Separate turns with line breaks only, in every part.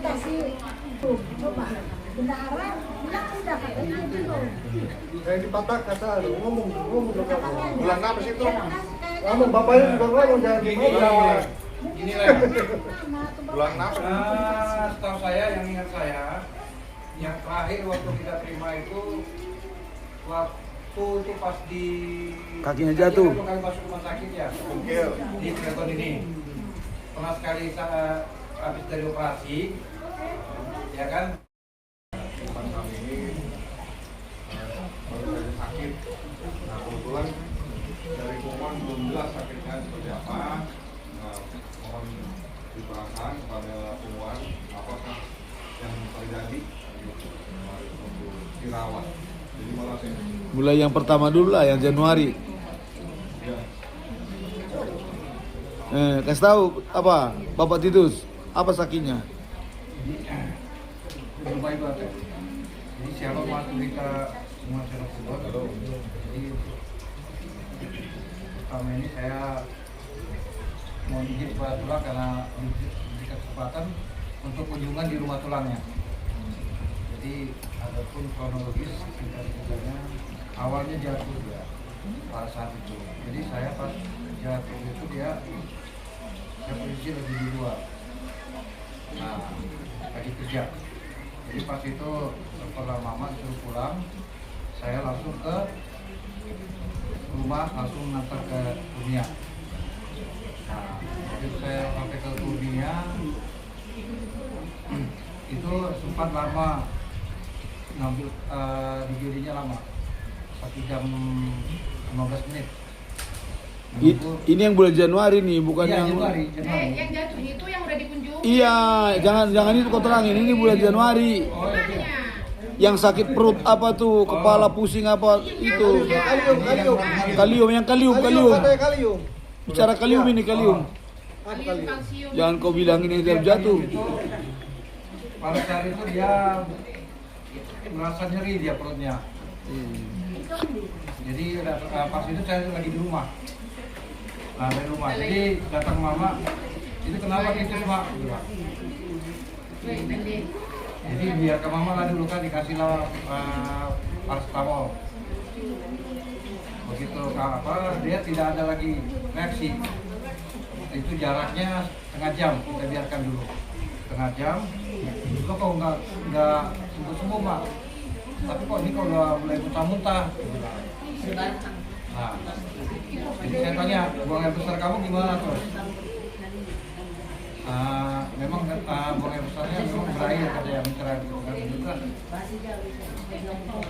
dikasih tuh coba benda arah bilang udah katanya gitu.
Kayak dipatah kata ngomong bulan apa sih itu? Ngomong bapaknya juga ngomong jangan ngomong.
Inilah bulan apa? Setahu saya, yang ingat saya, yang terakhir waktu kita terima itu waktu itu pas di
Kakinya jatuh.
Kami masuk rumah sakit ya. Di Cilegon ini. Pernah sekali saya habis dari operasi, ya kan?
Teman kami ini baru saja sakit. Nah kebetulan dari Kuman belum jelas sakitnya seperti apa. Nah, mohon diterangkan kepada Kuman apakah yang terjadi untuk dirawat. Jadi malah saya
Mulai yang pertama dulu lah, yang Januari.
ya.
Kasih tahu apa, Bapak Titus, apa sakitnya?
Rumah itu ada. Jadi siapa masuk kita semua sudah keluar. Jadi pertama ini saya mau izin kepada tulang karena diberi kesempatan untuk kunjungan di rumah tulangnya. Jadi adapun kronologis ceritanya awalnya jatuh ya pada saat itu. Jadi saya pas jatuh itu saya posisi lagi di luar. Nah, lagi kerja. Jadi pas itu setelah mama disuruh pulang, saya langsung ke rumah, langsung ngantar ke Kurnia. Nah, jadi saya sampai ke Kurnia, itu sempat lama ngambil digirinya lama, 1 jam 15 menit.
Ini yang bulan Januari nih, bukan
Iya,
yang
Januari.
Yang jatuh itu yang udah dikunjungi.
Iya, jangan itu kau terangin. Ini bulan Januari.
Oh, iya.
Yang sakit perut apa tuh, kepala pusing apa itu? Kalium, yang kalium.
Katanya kalium.
Bicara kalium ini kalium.
Apa kalium?
Kalsium.
Jangan kau bilang ini dia jatuh.
Pada saat itu dia merasa nyeri dia perutnya. Jadi pas itu saya lagi di rumah. Nah, dari rumah. Jadi datang mama, itu kenapa gitu Mak? Gitu, Pak. Jadi biar ke mama lah dulu kan dikasihlah paracetamol. Begitu dia tidak ada lagi reaksi. Itu jaraknya setengah jam, kita biarkan dulu. Setengah jam. Lo kok nggak sembuh Mak? Tapi kok ini kalau udah mulai muntah-muntah. Nah, jadi saya tanya, buang air besar kamu gimana terus? Memang buang air besarnya memang berair katanya mencerah gitu kan.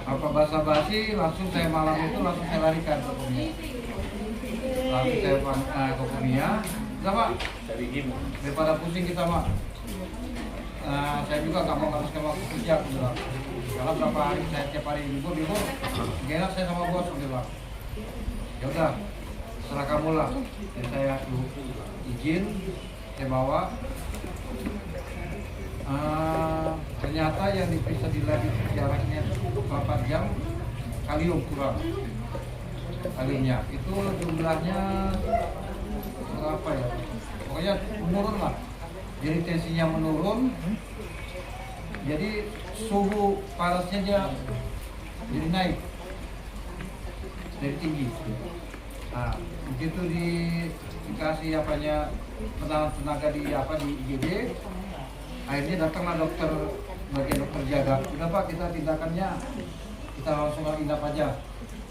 Apa basa-basi langsung saya malam itu langsung saya larikan ke Kurnia. Langsung saya ke Kurnia. Udah Pak, daripada pusing kita Mak. Saya juga nggak mau harus waktu kerja gitu. Karena berapa hari saya tiap hari libur, gak enak saya sama bos gitu Pak. Ya udah, serah kamu lah. Dan saya izin, saya bawa. Ternyata yang diperiksa di lab itu jaraknya 8 jam, kalium kurang. Kaliumnya itu jumlahnya berapa ya? Pokoknya menurun lah. Jadi tensinya menurun. Jadi suhu panasnya jadi naik. Dari tinggi. Nah, begitu dikasih apanya penanganan tenaga di IGD, akhirnya datanglah bagian dokter jaga. Udah Pak, kita tindakannya kita langsung tindak aja.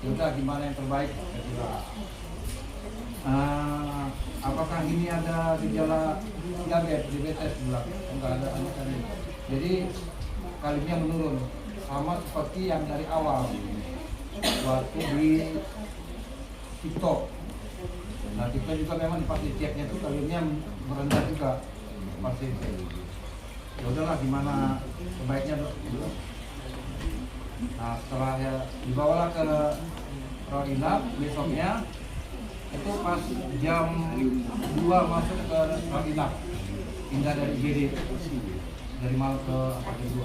Udah gimana yang terbaik? Apakah ini ada gejala diabetes? Bilang enggak ada sama sekali. Jadi kaliumnya menurun sama seperti yang dari awal waktu di TikTok. Nah, TikTok juga memang pasti ceknya itu kaliumnya merendah juga pasti. Ya udahlah gimana sebaiknya Dok. Nah, setelah ya dibawalah ke rawat inap besoknya itu pas jam 2 masuk ke rawat inap, pindah dari IGD dari malam ke apartemen 2.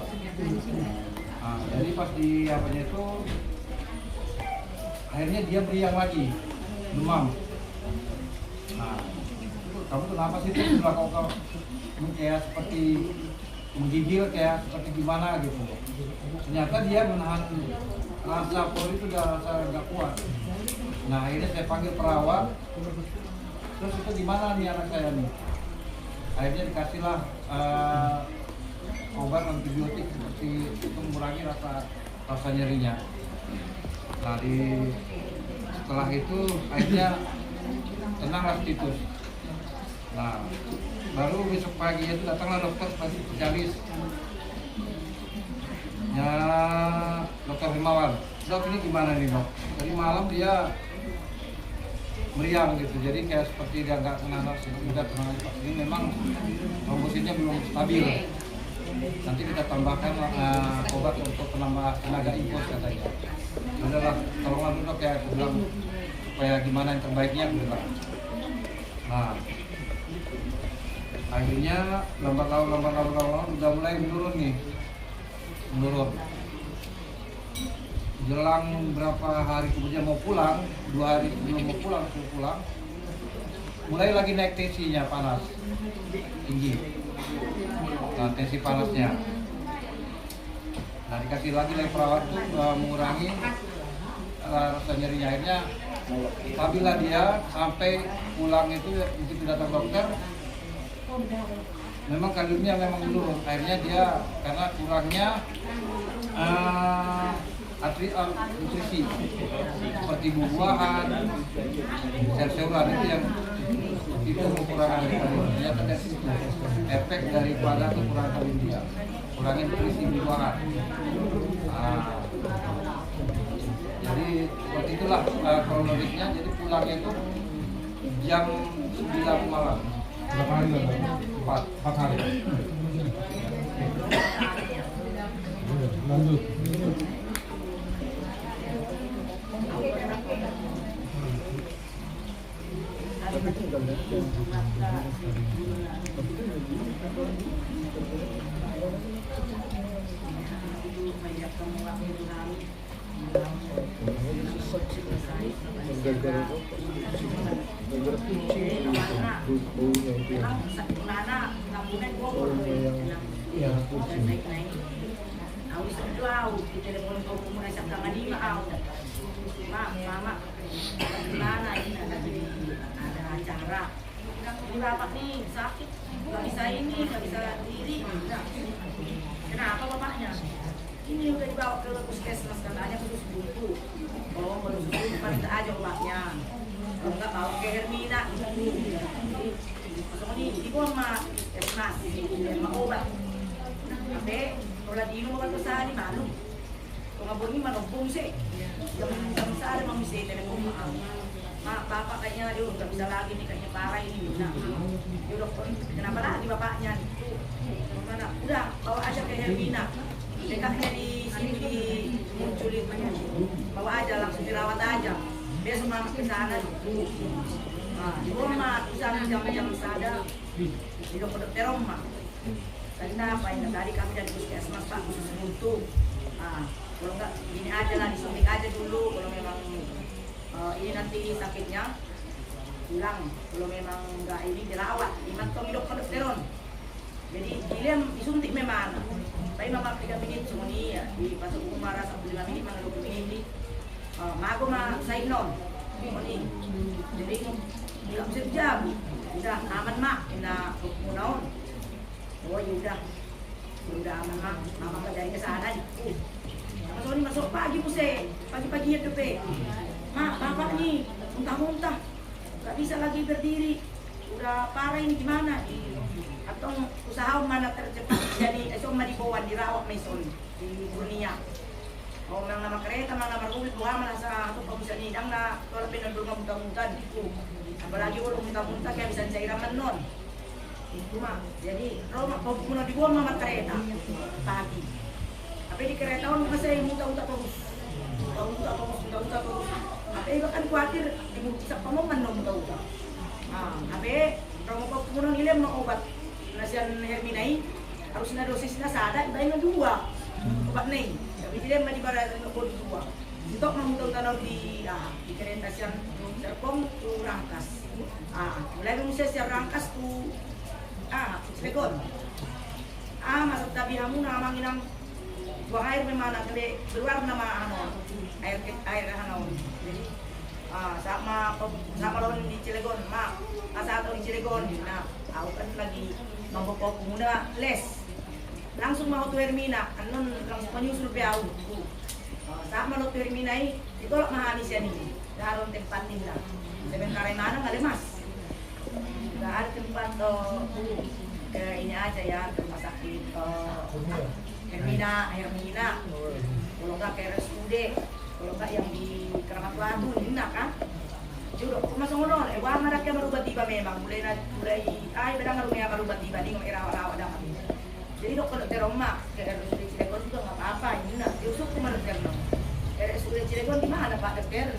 Nah, jadi pas di apanya itu akhirnya dia beriang lagi, demam. Nah, kamu kenapa sih itu bilang kau kayak seperti menggigil kayak seperti gimana gitu. Ternyata dia menahan rasa perut itu udah rasa nggak kuat. Nah akhirnya saya panggil perawat, terus itu gimana nih anak saya nih? Akhirnya dikasihlah obat antibiotik seperti itu mengurangi rasa nyerinya. Nah setelah itu akhirnya tenanglah Titus. Nah baru besok pagi itu datanglah dokter spesialis. Ya Dokter Himawan, dok ini gimana nih dok? Tadi malam dia meriang gitu, jadi kayak seperti dia nggak tenang, tidak tenang. Ini memang trombositnya belum stabil. Nanti kita tambahkan obat untuk penambah tenaga infus katanya. Udahlah, tolonglah dulu dok ya, aku bilang supaya gimana yang terbaiknya aku bilang. Nah, akhirnya lambat laun udah mulai menurun nih. Menurun. Jelang berapa hari kemudian mau pulang, 2 hari sebelum mau pulang, mulai lagi naik tensinya panas, tinggi. Nah, tensi panasnya. Nah, dikasih lagi oleh perawat tuh mengurangi rasa nyerinya. Akhirnya stabillah dia sampai pulang itu begitu datang dokter. Memang kaliumnya memang menurun. Akhirnya dia karena kurangnya nutrisi seperti buah-buahan, sayur-sayuran itu yang itu kekurangan kalium. Ternyata dari situ efek daripada kekurangan kalium dia, kurangi nutrisi buah-buahan. Jadi seperti itulah kronologisnya. Jadi pulangnya itu jam 9 malam.
Berapa hari lah? 4 hari. Lanjut.
Gimana ini ada acara ini bapak nih sakit, nggak bisa ini, nggak bisa diri. Kenapa bapaknya? Ini udah dibawa ke puskesmas katanya khusus buntu. Oh baru susu kita aja obatnya. Kalau nggak bawa ke Hermina gitu. Masuk ini dibuang mah puskesmas, sama obat. Tapi kalau di rumah obat besar di malu. Kalau nggak boleh manopung sih. Jam besar emang bisa telepon maaf. Mak, bapak kayaknya dia udah bisa lagi nih, kayaknya parah ini. Nah, dia udah kenapa lagi bapaknya? Mana? Udah, bawa aja ke Hermina. Dekatnya di sini dimunculin, bawa aja langsung dirawat aja. Besok mama ke sana. Nah, di rumah usah jam-jam sadar. Di dokter rumah. Tadi apa ini? Tadi kami dari puskesmas Pak khusus untuk. Nah, kalau enggak gini aja lah, disuntik aja dulu kalau memang ini nanti sakitnya hilang. Kalau memang enggak ini dirawat, dimantau dokter. Jadi dilem disuntik memang. Tapi mama 3 menit semua ni di pasal umar sampai 5 menit mana 20 menit. Mago ma sainon. Ini. Jadi tidak bisa jam. Udah aman mak, kena munaon. Oh ya udah aman mak. Mama kerjain ke sana di. Masuk pagi puse, pagi-paginya depe. Mak, bapak nih muntah-muntah, nggak bisa lagi berdiri, udah parah ini gimana? Atau usaha mana tercepat jadi esok dibawa dirawat meson di dunia. Oh, nama kereta, nama mobil, buah mana sa atau bisa nidang na kalau pernah dulu muntah-muntah itu. Apalagi kalau muntah-muntah kayak bisa cairan non. Itu mah, jadi rumah kau punya dibawa mama kereta pagi. Tapi di kereta orang saya muntah-muntah terus. Muntah-muntah terus. Tapi kan khawatir dimuntah pemoman dong muntah-muntah. Nah, tapi kalau mau kemudian ilem mau obat nasian Herminai harus na dosisnya sada, ibahin na 2 obat nih. Tapi dia mah di barang na 2. Dito mau muntah-muntah di kereta siang Serpong tu Rangkas. Mulai dari siang Rangkas tu Segon. Masuk bihamu nama nginang buang air memang nak kele keluar nama air jadi sama lawan di Cilegon saat di Cilegon nah aku kan lagi nombok muda les langsung mau tuh Hermina anon langsung menyusul piau sama lo tuh Hermina itu lah mahani sini daron tempat ini lah sebentar mana nggak lemas nggak ada tempat ke ini aja ya ke rumah sakit Hermina kalau nggak ke RSUD kalau nggak yang di Keramat Batu ini kan Juro, masuk ngono, warna rakya baru tiba memang mulai bedang rumah baru tiba di ngomong rawa-rawa dah. Jadi dokter teroma ke RSUD Cilegon juga nggak apa-apa, ini nak diusuk ke mana terno. RSUD Cilegon di mana Pak dokter?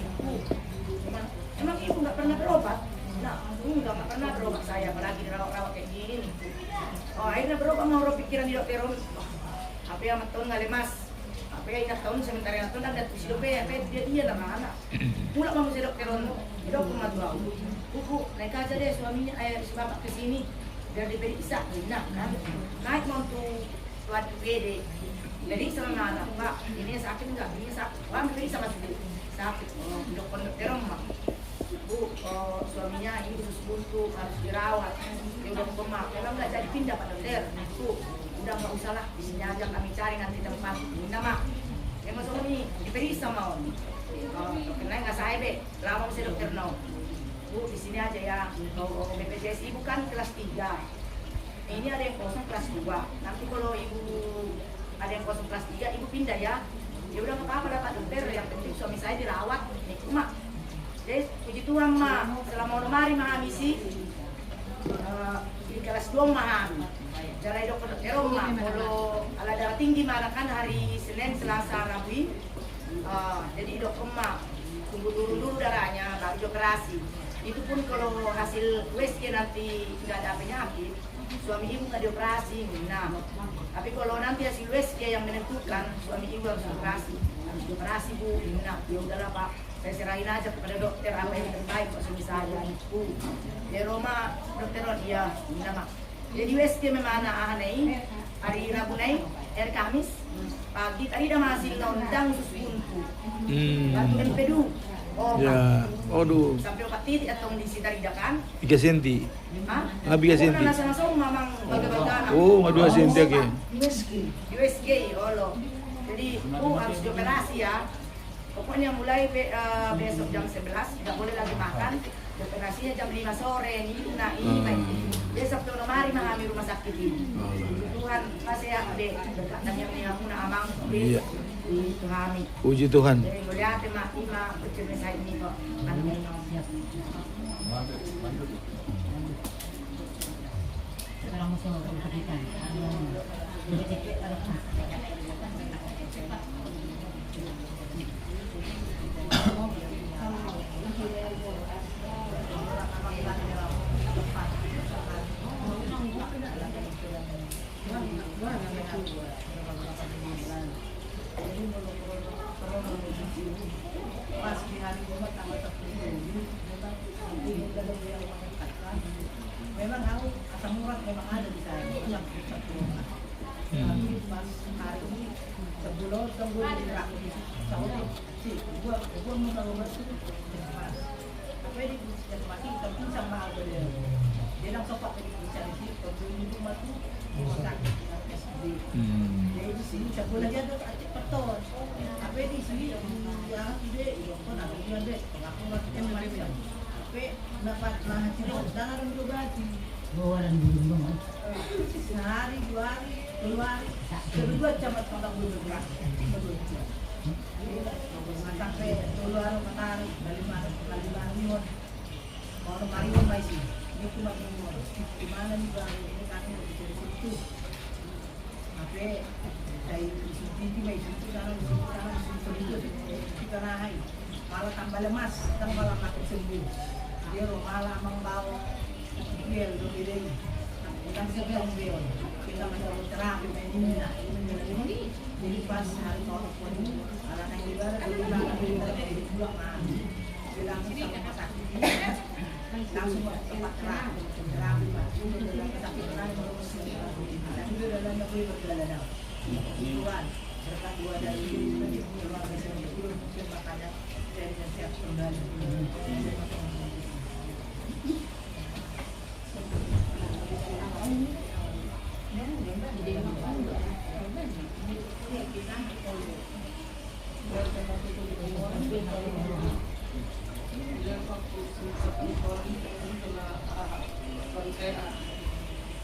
Emang ibu nggak pernah berobat? Nah, nggak pernah berobat saya, apalagi dirawat-rawat kayak gini. Oh, akhirnya berobat mau pikiran di dokter apa yang tahun nggak lemas. Apa yang ingat tahun sementara yang tahun ada tuh si dokter, apa dia lah mana? Mulai mau si dokter dok kematuan, buku naik aja deh suaminya si bapak kesini biar diperiksa, nah kan naik mau tuh suatu gede, jadi selama anak Pak ini sakit enggak, ini sakit, wah diperiksa masih sakit, dokter mah, bu suaminya ini khusus buntu harus dirawat, dia udah koma, memang nggak jadi pindah Pak dokter, bu udah nggak usah lah, di sini aja kami cari nanti tempat, ini nama, emang suami diperiksa mau. Karena nggak saya deh, lama masih dokter no. Bu di sini aja ya. BPJS ibu kan kelas 3. Ini ada yang kosong kelas 2. Nanti kalau ibu ada yang kosong kelas 3, ibu pindah ya. Ya udah nggak apa-apa dapat dokter. Yang penting suami saya dirawat. Nih mak. Jadi puji Tuhan mak. Selama lemari mah misi di kelas 2 mah. Jalan dokter mak. Kalau ala darah tinggi malah kan hari Senin, Selasa, Rabu. Jadi dokter emak tunggu dulu darahnya baru operasi. Itu pun kalau hasil USG nanti nggak ada penyakit, suami ibu nggak dioperasi. Nah, tapi kalau nanti hasil USG yang menentukan suami ibu harus dioperasi bu. Nah, ya udahlah Pak, saya serahin aja kepada dokter apa yang terbaik untuk suami saya. Bu, di rumah dokter dia, nama. Jadi USG memang anak-anak hari Rabu naik, hari Kamis pagi tadi dah masih undang khusus buntu. Batu empedu. Oh,
Ya, aduh.
sampai obat titik atau di sitar kan?
3 senti.
Hah?
3 senti.
Karena sama-sama mamang baga-baga.
Oh, 2 senti oke.
USG, Allah. Jadi, harus dioperasi ya. Pokoknya mulai besok jam 11 tidak boleh lagi makan. Operasinya jam 5 sore ini. Nah, ini baik. Besok tuh lemari mengalami rumah sakit ini. Tuhan kasih ya deh dan yang muna amang
Iya.
itu kami.
Puji Tuhan.
Jadi melihat mak ima bercerita saya ini kok.
Sekarang musuh berkaitan.
Pas di hari Jumat tanggal 10 memang aku asam urat memang ada di sana yang tapi pas hari ini sebelum di rakit sahur sih gua mau tahu masuk tapi di yang mati tapi sama ada dia langsung pakai bisa di sini sebelum itu mati sakit jadi di sini sebulan aja tuh petos apa di sini ya ide pun ada dia deh pengakuan kita memang tapi dapat lahan tidak dalam juga berarti
Bawaran dulu.
sehari 2 hari 2 hari kedua camat kota belum bergerak sampai 2 hari matahari dari marion mau marion masih ini cuma di mana nih bang ini kami di situ tapi dari sisi masih itu karena kita naik malah tambah lemas dan malah makin sembuh dia malah membawa bel dulu bukan sebelum bel kita mencoba terapi menina ini jadi pas hari tolak pun anak yang ibarat bilang bilang sama sakit langsung ke tempat terang sakit terang dan juga dalamnya boleh berjalan Tuhan berkat dua dari keluarga saya belum mungkin makanya saya siap kembali.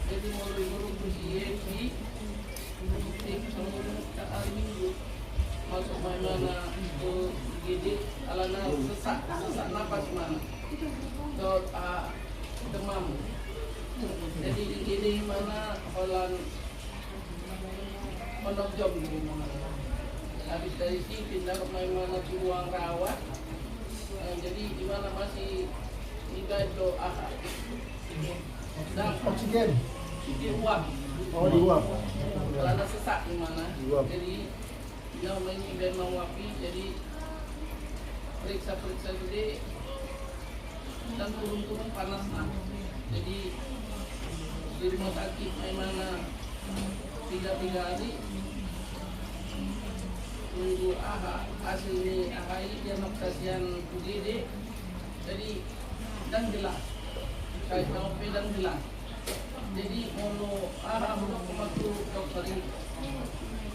Jadi mulai bersih masuk mana ke gede alana sesak napas mana demam. Jadi di gede mana holan pondok jom di mana. Habis dari sini pindah ke mana di ruang rawat. Jadi di mana masih tiga doa dan
Oksigen.
di uap.
Oh, diuap.
Karena sesak di mana.
Diuap.
Jadi dia main event menguapi, jadi periksa gede dan turun panas nah. Jadi di rumah sakit mana 3 hari tunggu hasilnya dia maksasian gede, jadi dan jelas kait OP dan jelas. Jadi mau belum kematu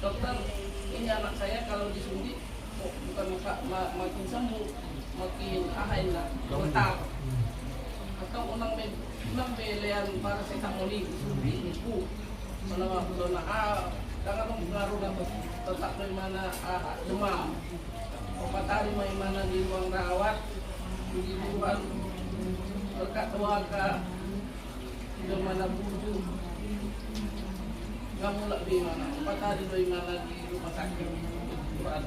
dokter ini anak saya kalau disuntik bukan makin sembuh, makin lah, getar. Atau unang belean paracetamol disuntik itu menawa dona jangan mengaruh dapat tetap dari mana demam. Obat hari mana di ruang rawat, di luar berkat doa di mana buju kamu lebih mana 4 hari dari mana di rumah sakit Quran.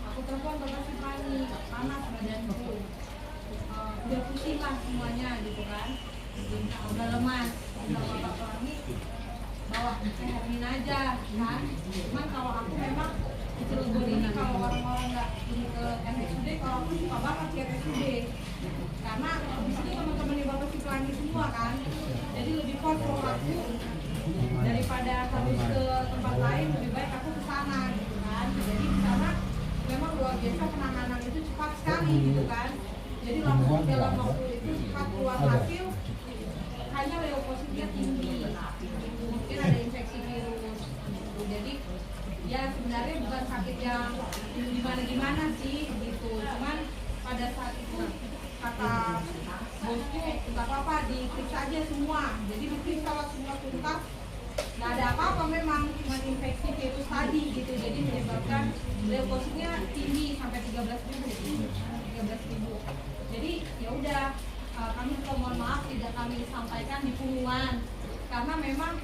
Aku telepon bapak si Pani, panas badanku, udah pusing lah semuanya gitu kan, udah lemas, udah bapak Pani bawa sehatin aja kan. Cuman kalau aku memang di Cilegon ini kalau orang-orang nggak ini ke RSUD, kalau aku suka banget ke RSUD karena di sini teman-teman bapak si Pani semua kan, jadi lebih kontrol aku daripada harus ke tempat lain, lebih baik aku ke sana gitu kan. Jadi di sana memang luar biasa, penanganan itu cepat sekali gitu kan. Jadi langsung dalam waktu itu cepat keluar hasil, hanya leukositnya tinggi, mungkin ada infeksi virus gitu. Jadi ya sebenarnya bukan sakit yang gimana sih gitu, cuman pada saat itu kata bosku nggak apa-apa, diperiksa aja semua. Jadi diperiksa semua tuntas, nggak ada apa-apa, memang cuma infeksi virus tadi gitu. Jadi menyebabkan leukositnya tinggi sampai 13.000. Jadi ya udah, kami juga mohon maaf tidak kami sampaikan di pengumuman karena memang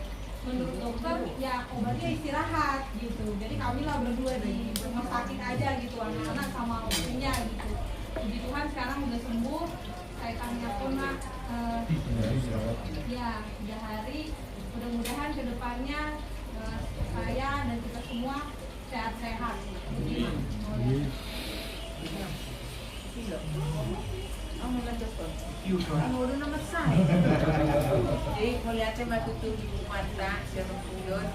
menurut dokter ya obatnya istirahat gitu. Jadi kami lah berdua di rumah sakit aja gitu, anak-anak sama istrinya gitu. Puji Tuhan sekarang udah sembuh. Saya tanya pun ya 3 hari. Mudah-mudahan kedepannya saya dan kita semua sehat-sehat.
Ang ulo na magsay. Jadi melihatnya matutup di mata siya puyod.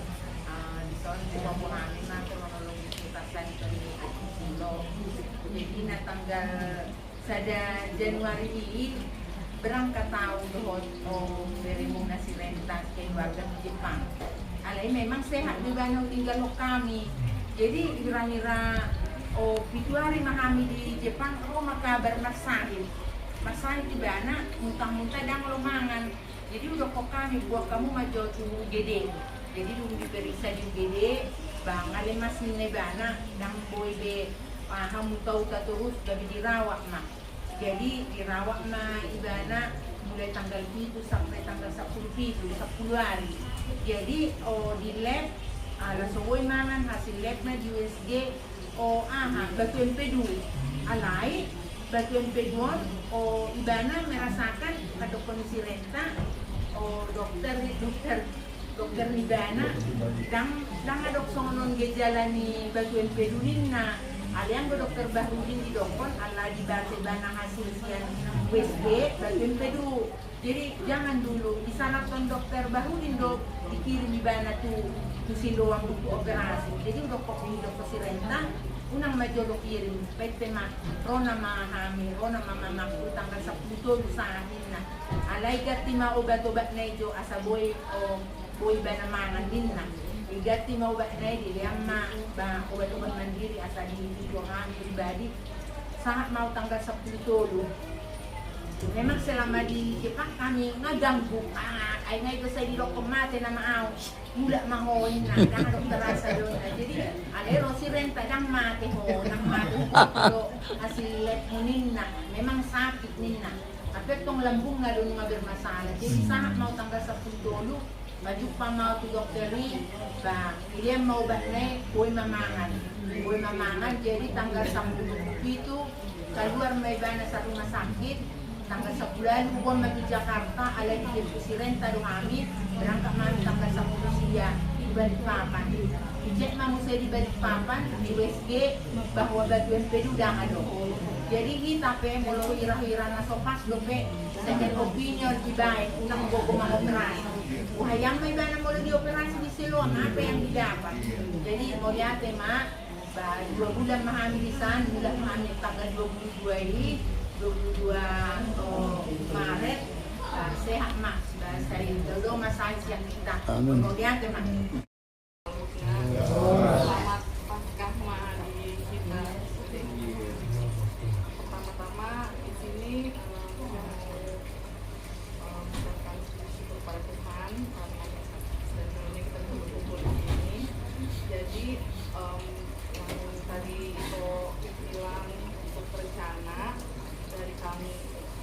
Dison di pamuhanin natin makalong disutasan ito ni Silo. Jadi natanggal sada Januari ini berangkat tahu doon o dari muna si Rentas kay warga di Jepang. Alay memang sehat juga nung tinggal kami. Jadi kira-kira 7 hari mahami di Jepang ako makabar na sahil.
Pasal di bana muntah-muntah dan lomangan. Jadi udah kok kami buat kamu maju ke UGD. Jadi dulu diperiksa di UGD, bang ale mas nilai bana dan boy be paham tahu terus dari dirawat mah. Jadi dirawat mah ibana mulai tanggal 7 sampai tanggal 10 hari. Jadi di lab langsung mangan hasil labnya di USG batu empedu alai batu empedu ibana merasakan ada kondisi renta dokter ibana dan ada sonon gejala ni batu empedu na alian dokter Bahrudin di dokon ala di bana hasil sian USG batu empedu. Jadi jangan dulu disalahkan dokter Bahrudin dikirim ibana tu siloang untuk operasi. Jadi udah kok dokter si renta unang majolo kirim PT mah rona mahami rona mama tanggal 10 usahain na alay gati ma obat-obat na ito asa boy bana mangan din na igati ma obat na ito yang ma obat-obat mandiri asa di kami pribadi sangat mau tanggal 10 memang selama di Jepang kami ngaganggu ay ngay ko sa dilo kumate na maaw mula mahoy na dokter rasa doon jadi alero si renta nang mate ho nang mate ho asilet munin na memang sakit nina tapi tong lambung nga doon nga bermasalah jadi sangat mau tanggal 10 maju pa mau tu dokteri ba ili mau ba na boy mamangan jadi tanggal 10 itu keluar may bana sa rumah sakit tanggal 10 buwan mati Jakarta alay di si renta do kami berangkat kami tanggal 10 siya di Balikpapan. Ijek mamu saya di Balikpapan di USG bahwa batu empedu dah ada. Jadi kita mulu irah-irah na sopas dope second opinion di baik unang go operasi. Yang may bana mulu di operasi di Siloam apa yang didapat. Jadi mau lihat mak 2 bulan mahamilisan bulan mahamil tanggal 22 ini 22 Maret sehat mas saya dulu masa siang kita kemudian teman
selamat Paskah mah di kita pertama-tama di sini mengucapkan syukur pada Tuhan dan ini kita berkumpul di sini jadi yang tadi itu bilang untuk rencana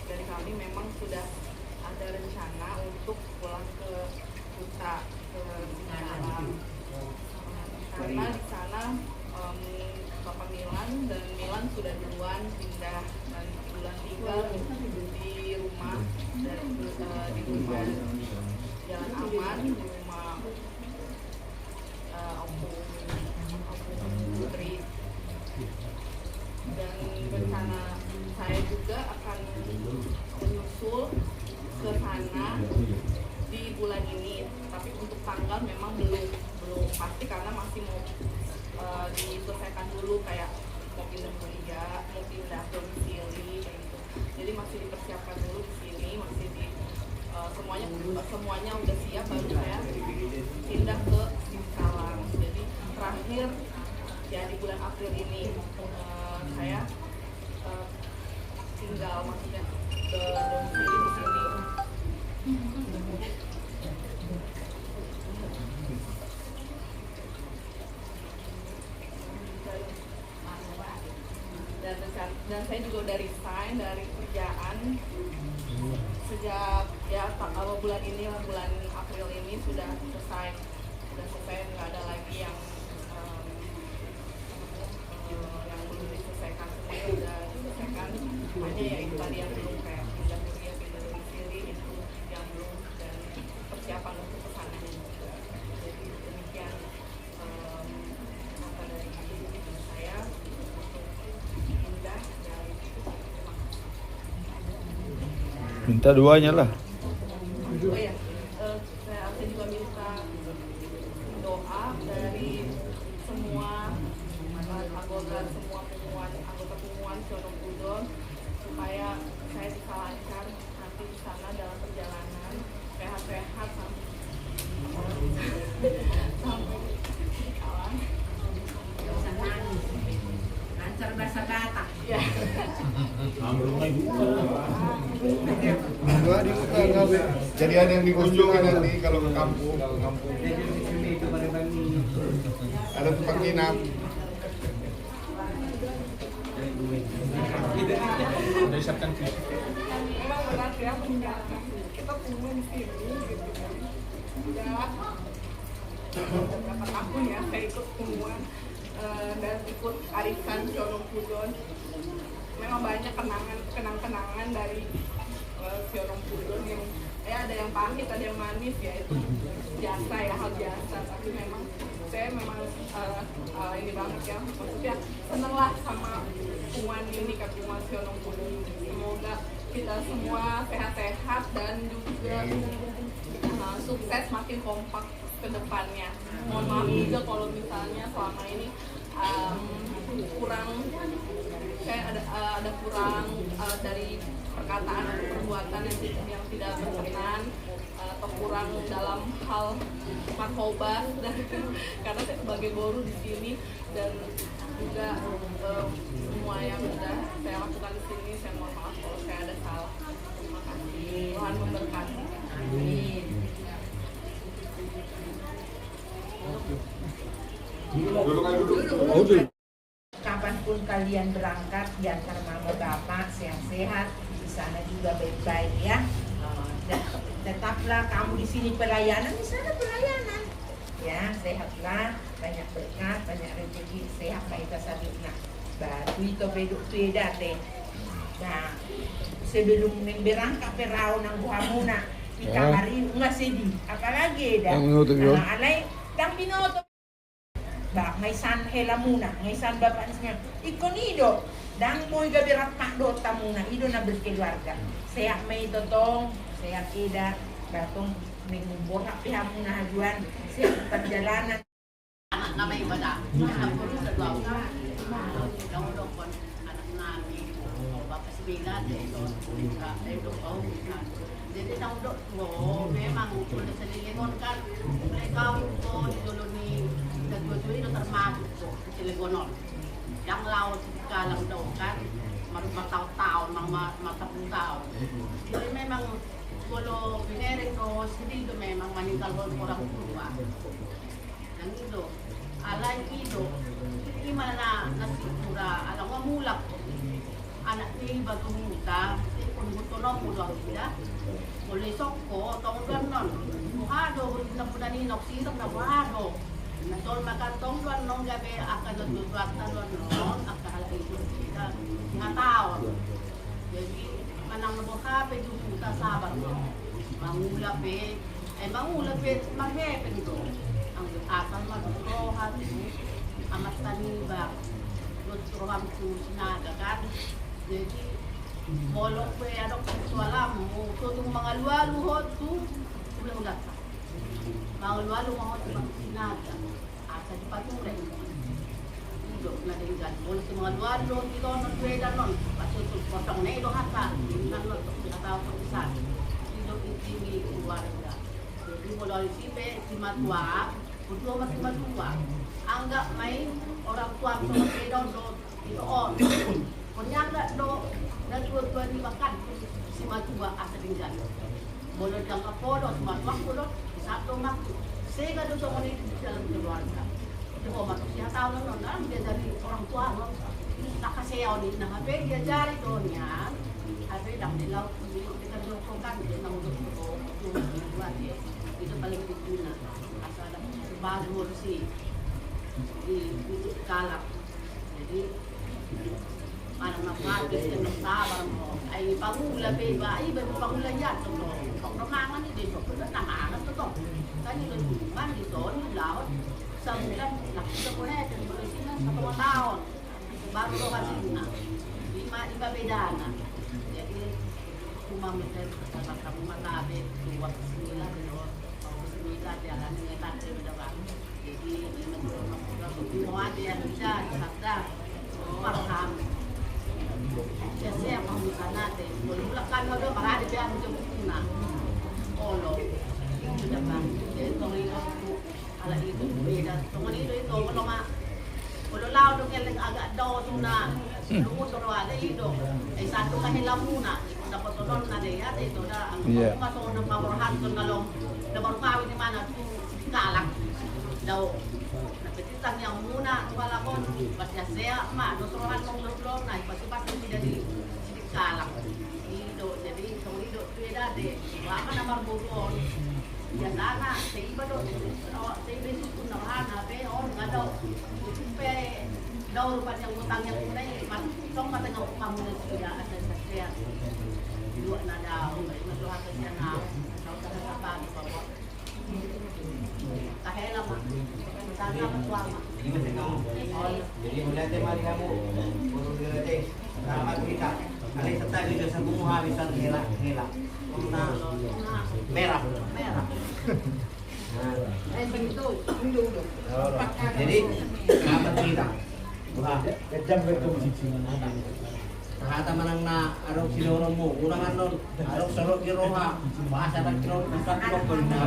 dari kami memang sudah ada rencana untuk pulang ke Kuta ke Malang karena di sana Bapak Milan dan Milan sudah duluan pindah dan bulan 3 di rumah dan di rumah Jalan Aman di rumah Putri dan rencana saya juga akan menyusul ke sana di bulan ini, tapi untuk tanggal memang belum pasti karena masih mau diselesaikan dulu kayak mau pindah kuliah, mau pindah domisili kayak gitu. Jadi masih dipersiapkan dulu di sini, masih di semuanya udah siap baru saya pindah ke Singkalang. Jadi terakhir ya di bulan April ini saya tinggal maksudnya ke domisili di sini. Dan saya juga udah resign dari kerjaan sejak bulan ini bulan April ini sudah selesai nggak ada lagi yang belum diselesaikan, semuanya udah diselesaikan, hanya ya itu tadi yang belum kayak pindah kuliah, pindah domisili itu yang belum dan persiapan untuk kesana juga. Jadi demikian apa dari saya pindah dari
minta doanya lah.
Oh ya, saya juga minta doa dari semua anggota pengumuman Condong Udon supaya saya bisa lancar nanti di sana dalam perjalanan sehat-sehat sampai kawan.
lancar bahasa Batak.
Ya.
Jadi ada yang dikunjungi nanti kalau ke kampung. Ada tempat nginap.
Memang berat ya meninggalkan. Kita tunggu di sini gitu kan. Udah beberapa tahun ya saya ikut semua dan ikut arisan Sionong Pudon. Memang banyak kenang-kenangan dari Sionong Pudon yang ada yang pahit, ada yang manis ya, itu biasa ya, hal biasa. Tapi memang saya ini banget ya, maksudnya seneng lah sama Punguan ini, Punguan Sionong Pudon. Semoga kita semua sehat-sehat dan juga sukses, makin kompak ke depannya. Mohon maaf juga kalau misalnya selama ini kurang, saya ada kurang dari perkataan atau perbuatan yang tidak berkenan atau kurang dalam hal narkoba karena saya sebagai guru di sini dan juga semua yang sudah saya lakukan di sini, saya mohon maaf kalau saya ada salah. Terima kasih. Tuhan memberkati. Amin.
Kapanpun kalian berangkat, diantar mama bapak sehat-sehat, di sana juga baik-baik ya. Dan tetaplah kamu di sini pelayanan, di sana pelayanan. Ya, sehatlah, banyak berkat, banyak rezeki, sehat baik sabitna. Batu itu beduk beda teh. Nah, sebelum berangkat perau nang buhamuna, di kamari nggak sedih, apalagi dah. Nah, alay, dang binoto. Bak, may san hela muna, may san bapak niya. Iko nido, dang mo'y gabirat makdota muna, ido na berkeluarga. Sehat may totong, sehat ida, batong may buhat pihak muna hajuan, sehat perjalanan.
Anak na may bada, anak ko rin sa duwag na. Naulog ko, anak namin, bapak si Bila, dito pa umikan. Jadi naulog ko, memang kung sa lilingon kan, ikaw ko, idolo ni nagtutuloy na termasuk ko, si Ligonon. Yang laut kalang daw kan, matao-tao, matapong tao. Jadi memang, kalau binere ko, hindi do memang meninggal orang tua. Yang itu, alay itu, gimana na sigura, alam mo mulak ko. Anak ni bago muta, kung gusto na mo daw sila. Muli sok ko, tong ganon. Muhado, na po naninok, sirap na muhado. Natol makantong doon nung gabi, akan nagdudwat na doon noon, akahalay doon sila. Nga tao. Jadi, manang nabuka, pwede puta sabat mo. Mangulap mangulap maghepin do. Ang atal magturohan, amat taniba, luturohan ko sinagagan. Jadi, bolok ko anong sualam mo, itong mga luwaluhod ko, ulang-ulat ka. Mga luwaluhod ko, sinaga. Asa di patuloy. Ito, nadaligan. Bolok sa mga luwaluhod, ito, nagpweda nun. Pasutog, potong na ito hata. Nanot, pinatawag ko isa. Ito, itimi, uwarga. Jadi, bolok isipe, si Matua, puto si Matua. Anggap may orang tua ko magpweda do, ito on. Kunyanga do, nagtuwa ni makan si Matua asa tinggal. Bolok lang kapodo, si Matua ko do, satu mak. Sehingga do sa kulit dalam keluarga. Ito po, siya tao na nun, dia dari orang tua mo. Nakasayaw din na hape, dia jari doon yan. Hape, dakilaw, hindi ka doon kong kan, hindi na ulo ko, ito paling pituna. Asal bago mo si kalap. Jadi, parang napagis ka ng sabar mo, ay pangula ba, ay ba pangula yan, ito. Pagkamangan ni dito, nangangat ito. Kanyo lutuman dito, yung laot. Sa bulan, nakita ko na ito, sila sa mga taon. Bago ko kasi na, iba beda na. Jadi, kumamit sa mga matabi, tuwag sila, sila, jalan dengan tadi berdebat. Jadi, semua ada yang bisa, sabda, paham. Jadi, yang mau sana deh, mulakan kalau marah dia macam mana? Olo, sudah bang. Jadi, tong itu, ala itu beda. Tong itu kalau mak, kalau lau dong yang agak do tu na, lumut tu ada itu. Satu kahilang muna, dapat tolong nade ya itu dah
Iya.
masuk dalam kawasan kalau baru kawin di mana tuh kalak daw napetitan yang muna wala kon pasya saya ma nusrohan long na pasti tidak di kalak itu jadi itu beda deh lama nomor buron ya sana saya iba do saya besu pun nahana pe or ngado pe daw rupat yang utang yang tunai tong matengah kamu sudah ada saya dua na daw masuk hati siya na tahu sa pagi bawa kahela mah sana matuama
Jadi mulai temari kamu puro direte sama kita. Ali tetap juga sa kumuha bisan hela. Na merah. Jadi sama kita. Wah, Kahata manang na arok sinoro mo, unang anon, arok sarok giroha, bahasa na kiro pusat mo ko na.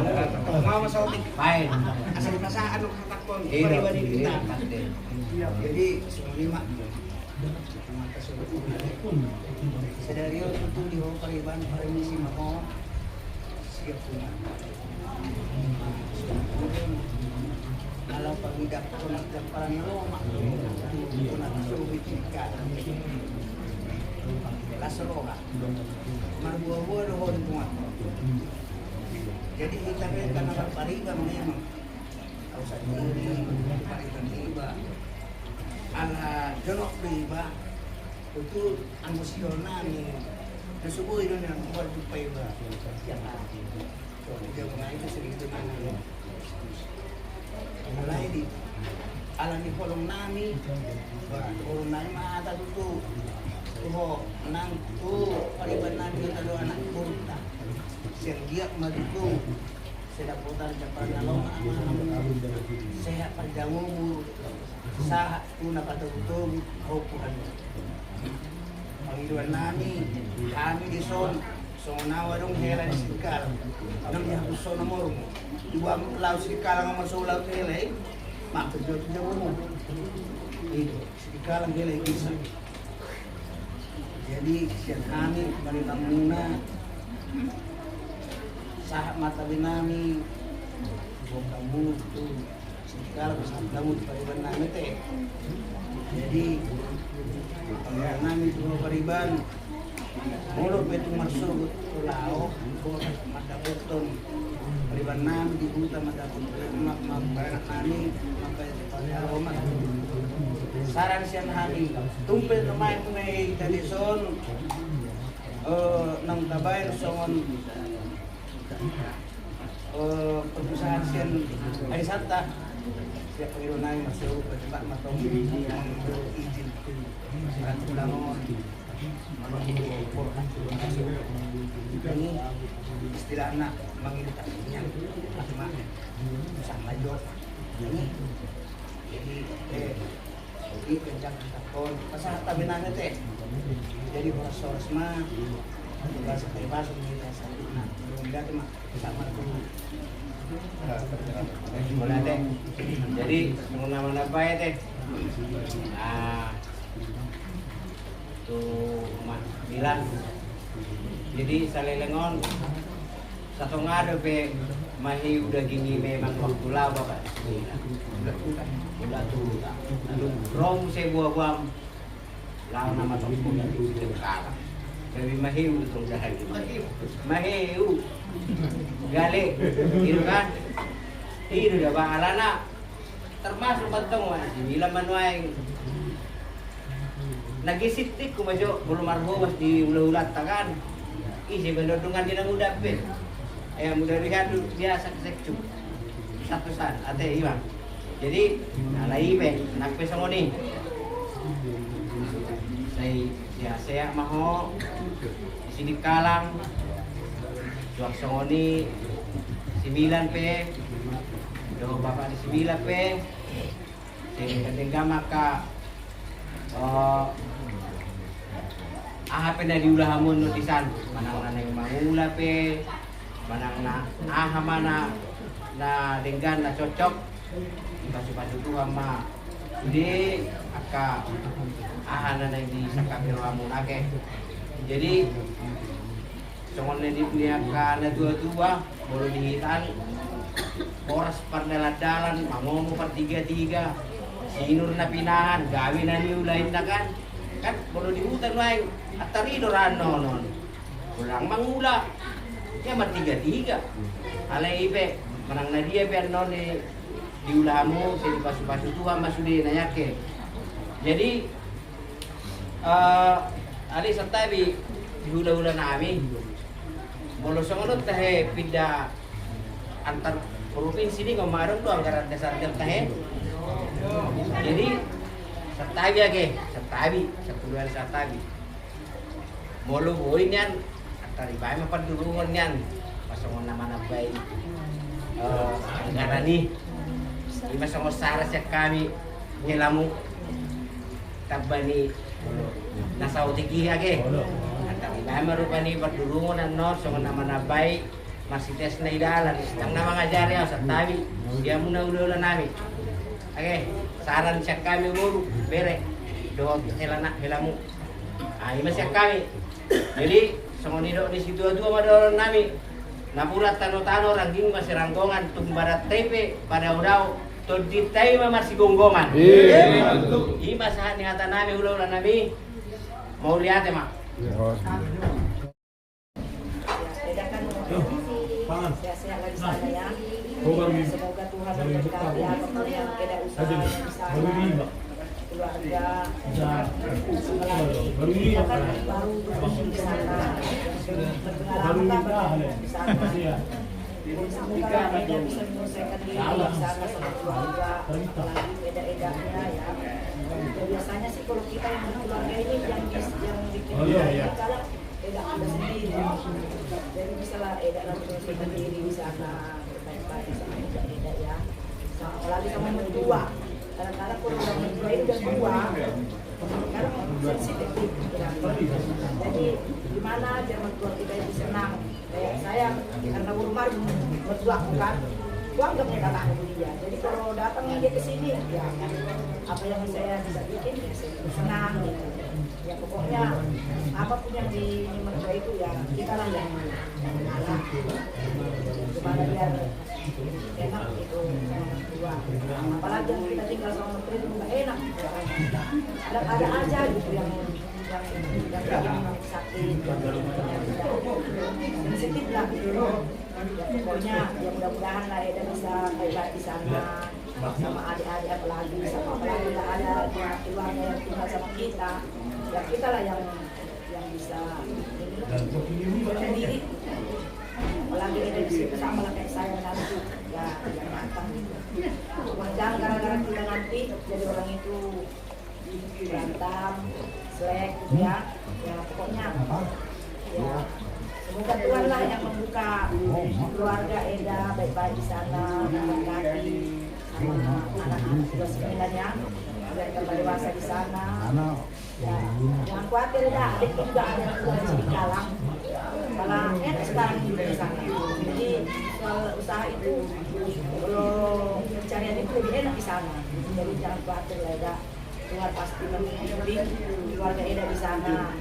Mama sa utik.
Fine.
Asal kasaan ng katakon.
Iya,
Bari-bari
iya.
kita. Jadi lima. Sadario itu di ho pariban parimisi mako. Siap puna. Alam pagidap ko nagdamparan Roma. Ito na kasubit ka. Lasroha. Marbuah-buah doon kumat. Jadi kita kan akan pariban memang. Kau sendiri pariban iba. Ala jonok iba. Itu emosional nih. Tersebut itu yang buat supaya iba. So, dia mengenai itu sedikit mana. Mulai di alam di kolong nami. Kolong nami mah ada tuh. Tuho nang tu pariban nabi tado anak kurta sergiak madiku sedaputan japan nalong sehat panjangmu sah una patutum hopuan panghiduan nami kami di son sonawa dong hela di sikal nang yang sona mormo dua laut sikal ng masulaw hela mapejot jamu itu sikal ang hela isa. Jadi siang kami balik muna sahat mata binami kamu tu sekarang sahat kamu pariban nami teh jadi panggilan nami tu pariban mulut betul masuk pulau mata beton pariban nami di hutan mata mak beranak nami sampai pada aroma saran siang hari tumpil pemain may tradisyon ng tabay songon pag-usahan siyan ay santa siya Panginoon na masuk pagkat matong ang ijin at ulangon ini istilah na mangilitak niya masama sama Diyos ini jadi Jadi kencang takon, pasal tabi namin teh. Jadi horas mah, bahasa bahasa kita satu na, belum dati mah sama dulu.
Mulai teh. Jadi nama apa ya teh? Nah, tuh mak bilang. Jadi salelengon satu ngado pe mahi udah gini memang waktu lama Pak. Udah tuh. Lalu rong saya buah-buah lawan nama toko itu kalah. Tapi mahiu itu jahat. Mahiu. Gale. Itu kan. Itu dah bahalana. Termasuk betong bila manuai. Nagisitik ko masyo belum marhobas di ulah-ulat takan. Isi bendodungan di nang udah pe. Mudah lihat biasa kesekcu. Satu-satu ate iwan. Jadi nalaibe nakpe sangoni. Saya maho di sini kalang. Jual sangoni 9 pe. Do bapak di 9 pe. Saya kedengar maka pe na diulah hamun notisan manang na yung mangula pe manang na mana na denggan na cocok pasu-pasu tu ama jadi aka ahana na di sakapiro hamun ake jadi Songon di peliakan tua-tua, baru dihitan. Poras pardaladalan, mangomo par tiga-tiga. Sinur na pinahan, gawin na niulahin na kan. Kan, baru di hutan wae, at taridoran nonon. Pulang mangula. Ya mar tiga-tiga. Alay ipe, menang na dia biar non di ulamu, saya di pasu-pasu tua masuk di nayake. Jadi, ali satabi di hula-hula nami. Molo songonot tahe pindah antar provinsi ini ngomarong tuh anggaran dasar tahe. Jadi satabi age, sepuluhan satabi. Molo boin yan, antar ibay mapadulungan yan. Pasongon naman na bay anggaran ni. Ima songo saras ya kami ngelamu tabani nasa utiki age. Tapi kami rupanya berdurungan non, songon nama nabai masih tes na idalan. Yang nama ngajari ya satabi, dia muna udah nami. Oke, saran siak kami buru bere, doa helamu. Ini masih kami. Jadi songon hidup di situ dua mador nami. Napurat tano-tano rangging masih ranggongan tumbarat tepe pada udau. Toditai masih gonggongan. Ini masalah ni hata nami ulah nami. Mau lihat ya mak.
Sehat-sehat lagi sana ya. Semoga Tuhan memberkati apapun yang kita usaha di sana. Keluarga, kita kan baru di sana. Berpengalaman di sana. Semoga Eda bisa menyelesaikan diri di sana sama keluarga, apalagi Eda-edanya ya. Biasanya sih kalau kita yang keluarga ini yang bikin kalau Eda ada sendiri, jadi misalnya Eda menyelesaikan diri di sana, baik-baik sama Eda ya. Apalagi sama mertua, kadang-kadang kalau udah mertua itu udah tua, sekarang sensitif. Jadi gimana aja mertua kita itu senang. Kayak saya karena rumah mertua aku kan, anggap mereka kakakku dia. Jadi kalau datang dia ke sini, ya apa yang saya bisa bikin, ya saya senang gitu. Ya pokoknya apapun yang di mertua itu ya kita lah yang mengalah. Gimana biar enak gitu sama mertua. Apalagi yang kita tinggal sama mertua itu nggak enak. Ada aja gitu yang sakit, sensitif lah gitu. Ya, pokoknya ya mudah-mudahan lah Eda bisa baik-baik di sana sama adik-adik apalagi nggak ada keluarga yang tinggal sama kita. Ya kita lah yang bisa sendiri. Apalagi Eda di situ sama lah kayak saya nanti ya yang matang. Jangan gara-gara kita nanti jadi orang itu berantem, selek gitu ya. Ya pokoknya ya semoga Tuhan lah yang membuka keluarga Eda baik-baik di sana, laki-laki sama anak-anak juga sembilannya biar dewasa di sana. Ya jangan khawatir Eda, adik juga ada di sini Kalang. Malah enak sekarang hidup di sana. Jadi soal usaha itu kalau pencarian itu lebih enak di sana. Jadi jangan khawatir lah Eda. Tuhan pasti membimbing keluarga Eda di sana.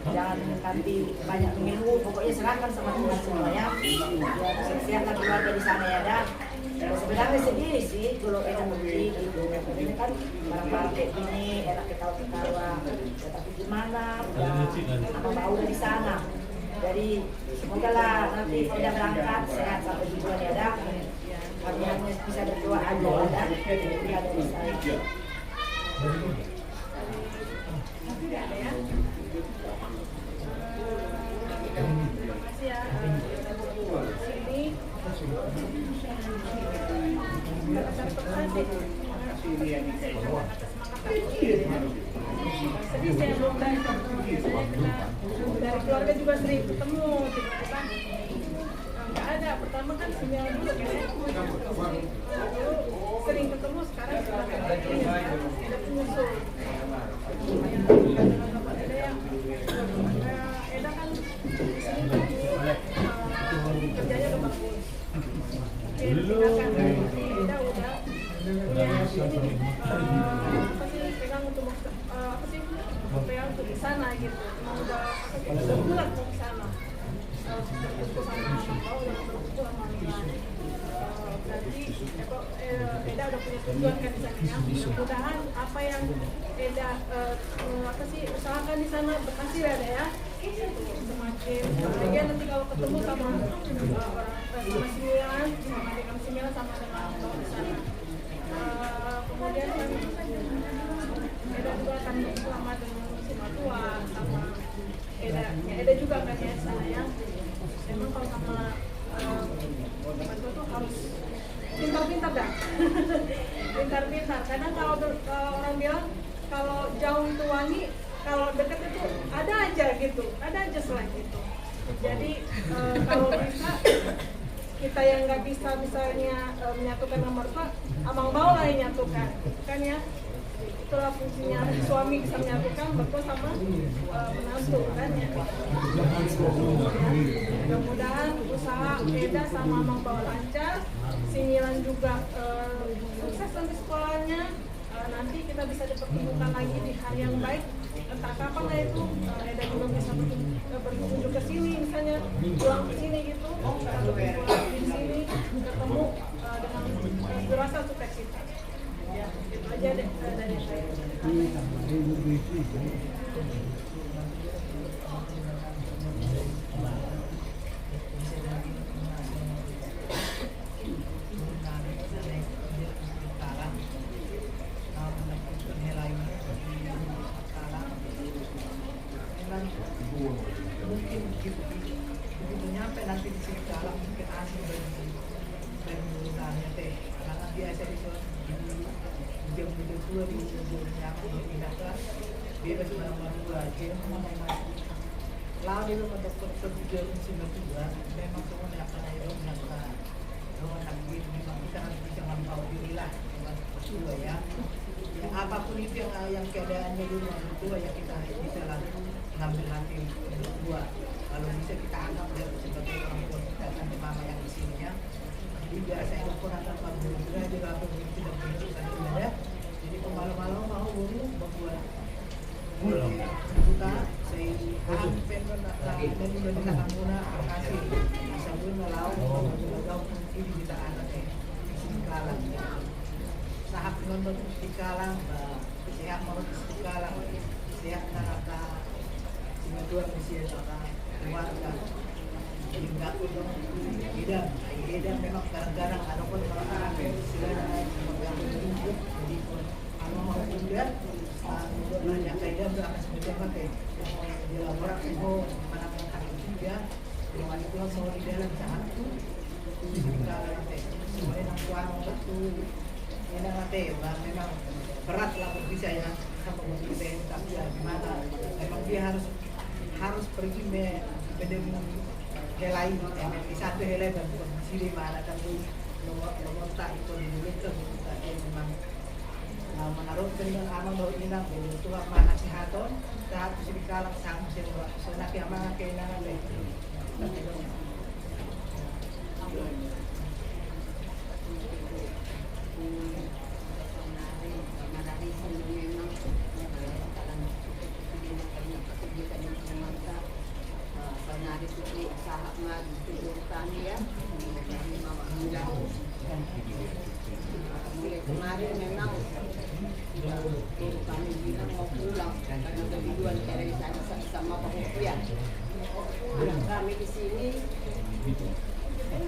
Jangan nanti banyak mengeluh, pokoknya serahkan sama Tuhan semua ya. Ya sehat-sehatlah keluarga di sana ya Eda. Sebenarnya sendiri sih kalau Eda pergi gitu. Ini kan barang-barang kayak gini, enak ketawa-ketawa. Ya, tapi gimana? Udah udah di sana. Jadi semoga lah nanti Eda berangkat sehat sampai tujuan ya Eda. Kami hanya bisa berdoa aja Eda. Tidak ada di sana.
Saya belum dari keluarga juga sering ketemu, nggak ada. Pertama kan 9 dulu kan ya, sering ketemu. Sekarang sudah ada penyusul. Eda kan kerjanya udah bagus. Silakan Eda udah pegang untuk pegang untuk di sana gitu. Emang udah bulat mau ke sana. udah punya tujuan kan di sana ya. Mudah-mudahan apa yang Eda usahakan di sana berhasil ya. Semakin bahagia nanti kalau ketemu sama orang sama Similan, sama dengan Similan sama dengan orang di sana. Kemudian kan Eda juga akan selamat dengan Sima Tua sama Eda juga kan ya sayang. Memang kalau sama Sima Tua tuh harus pintar-pintar dah. Pintar-pintar. Kadang kalau orang bilang kalau jauh itu wangi, kalau dekat itu ada aja gitu, ada aja selain itu. Jadi kalau bisa kita yang nggak bisa misalnya menyatukan nomor mertua, abang bawa lah yang nyatukan, kan ya. Itulah fungsinya suami bisa menyatukan mertua sama menantu kan ya. Mudah-mudahan usaha Eda sama Abang bawa lancar, si Milan juga sukses nanti sekolahnya. Nanti kita bisa dipertemukan lagi di hari yang baik. Entah kapan lah itu Eda juga bisa berkunjung ke sini, misalnya pulang ke sini gitu, atau pulang di sini ketemu dengan berasa sukacita. Ya, itu aja deh dari saya.
Mungkin begitu nyampe nanti di sini ke alam mungkin asing dan menggunakannya teh karena biasa itu jam tua di nyaman di pindah bebas mana-mana dua game mana lalu itu pada pertujuan musim kedua memang semua akan ada menyatakan bahwa nanti memang kita harus bisa mengetahui diri lah dengan berdua ya apapun itu yang keadaannya dulu berdua ya kita bisa langsung ngambil hati berdua kalau bisa kita anggap sebagai orang tua kita sampai mama yang di sini ya jadi biasa itu pun akan juga juga aku tidak menunjukkan ada jadi malam-malam mau buru membuat buka saya sampai dan juga kita akan guna kasih sambil melawan menjaga ini kita anak di sini kalah sahab nonton di kalah sehat menurut di kalah sehat naraka Tuhan mesti ada keluarga hingga tidak memang kadang-kadang ada pun orang istilahnya yang menunjuk jadi kalau mau muda banyak kaidah berapa sebenarnya pakai di laporan itu mana mengatakan juga dengan itu semua di dalam satu kalau semuanya yang kuat betul ini nanti memang berat lah bisa ya sama kita tapi ya gimana memang dia harus pergi mendengar helai di satu helai dan kondisi di mana kan nomor tak itu dulu itu memang menaruh dengan amal bahwa ini nak Tuhan mana sehaton saat bisa dikalah sang semua soalnya kiamat keinginan leh
kemarin memang kami bilang mau pulang karena kebiduan dari sana sama Pak Hukuya. Kami di sini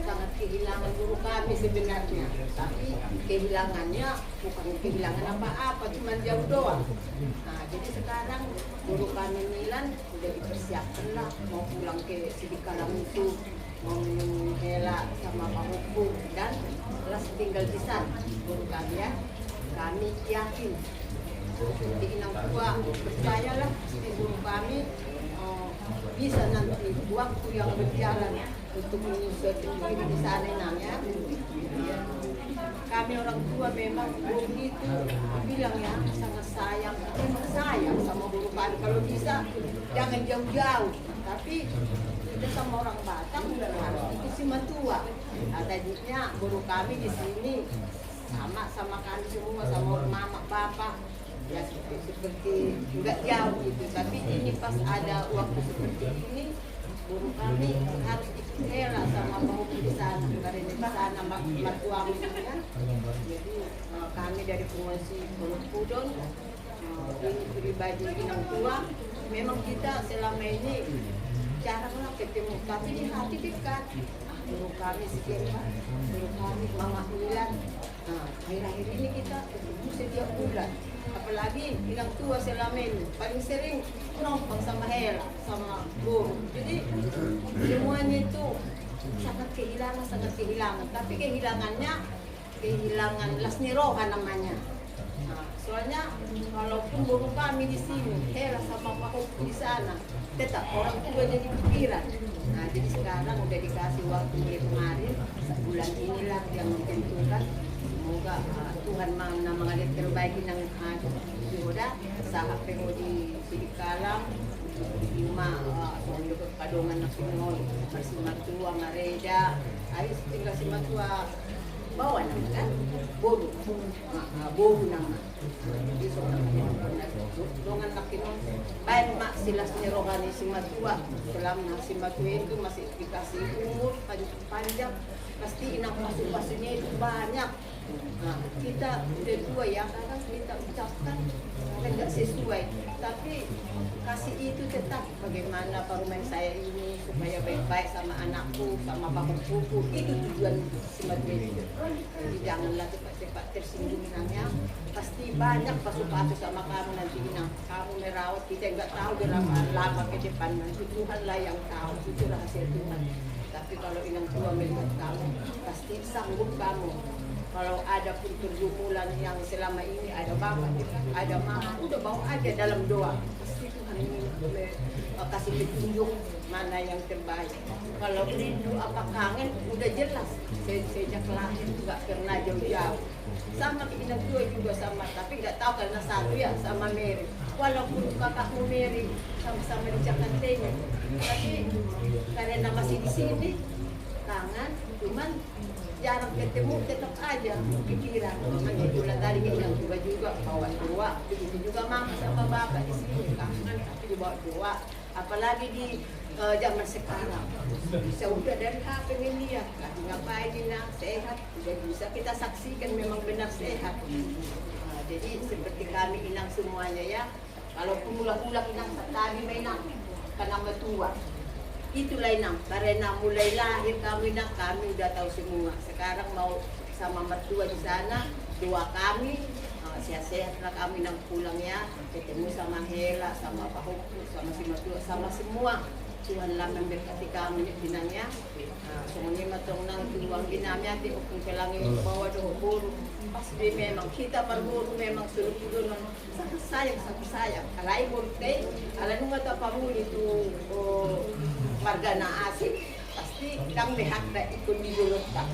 sangat kehilangan guru kami sebenarnya, tapi kehilangannya bukan kehilangan apa-apa, cuma jauh doang. Nah, jadi sekarang guru kami Milan sudah dipersiapkan lah mau pulang ke Sidikalang itu, mau menghela sama Pak Hukum dan kelas tinggal di sana guru kami ya. Kami yakin di Inang Tua percayalah guru kami bisa nanti waktu yang berjalan untuk menyusun di sana namanya. Kami orang tua memang begitu bilang ya sangat sayang sama guru kami. Kalau bisa jangan jauh-jauh, tapi kita sama orang Batak harus ikut Sima Tua. Nah, tadinya guru kami di sini sama kami semua sama mama bapak ya seperti nggak jauh gitu, tapi ini pas ada waktu seperti ini guru kami harus ikut hela sama penghubung di sana karena di sana mertuamu ya. Jadi kami dari pengungsi Gunung Pudon ini pribadi inang tua, memang kita selama ini jaranglah ketemu, tapi di hati dekat. Guru kami sekian, guru kami Mama Ulan. Nah, akhir-akhir ini kita ketemu setiap bulan. Apalagi inang tua selama ini paling sering nongkrong sama Hela, sama guru. Jadi semuanya itu sangat kehilangan. Tapi kehilangan lasniroha namanya. Nah, soalnya walaupun guru kami di sini, Hela sama Pak Hoku di sana, tetap orang tua jadi pikiran. Nah, jadi sekarang udah dikasih waktu mulai kemarin, sebulan inilah yang ditentukan. Semoga Tuhan mengalir terbaik ng Yoda sa HPO di Sidikalang, di Sondo Padungan na Pinoy, si Matua Mareda, ayos tinggal si Matua bawa naman kan? Bodo naman. Di Dongan na Pinoy. Bayan sila sinirogan ni si Matua. Selama si Matua itu masih dikasih umur panjang, pasti inang pasuk-pasuknya itu banyak. Nah, kita udah tua ya, kadang kita ucapkan kadang nggak sesuai, tapi kasih itu tetap bagaimana paruman saya ini supaya baik-baik sama anakku, sama papaku, itu tujuan semacam itu. Jadi janganlah cepat-cepat tersinggung inangnya, pasti banyak pasuk-pasuk sama kamu nanti inang. Kamu merawat kita nggak tahu lama ke depan, nanti Tuhanlah yang tahu, itu rahasia Tuhan. Tapi kalau inang tua melihat kamu, pasti sanggup kamu. Kalau ada pun pergumulan yang selama ini ada bapak, ada mama, udah bawa aja dalam doa. Pasti Tuhan ini kasih petunjuk mana yang terbaik. Kalau rindu apa kangen, udah jelas. Sejak lahir nggak pernah jauh-jauh. Sama inang tua juga sama, tapi nggak tahu karena satu ya sama Mary. Walaupun kakakmu Mary sama-sama di Jakarta, tapi karena masih di sini, kangen, cuman jarang ketemu tetap aja pikiran. Makanya itulah tadi yang juga bawa doa, begitu juga mama sama bapak di sini kangen tapi dibawa doa. Apalagi di zaman sekarang, bisa udah dari HP lihat, ngapain inang sehat, udah bisa kita saksikan memang benar sehat. Jadi seperti kami inang semuanya ya, kalau ulang-ulang inang tadi mainang karena tua. Itulah inang, karena mulai lahir kami inang, kami udah tahu semua. Sekarang mau sama mertua di sana, doa kami, sehat-sehatlah kami inang pulang ya, ketemu sama Hela, sama Pak Hoku, sama si mertua, sama semua. Tuhanlah memberkati kami dinanya. Semuanya matong nang tuang dinamnya, di ukung kelangi bawa doa guru. Pasti memang kita berguru memang suruh sangat sayang. Alay burte, alam mo tapamu itu warga na asik, pasti dang behak na ikon di gulot ka.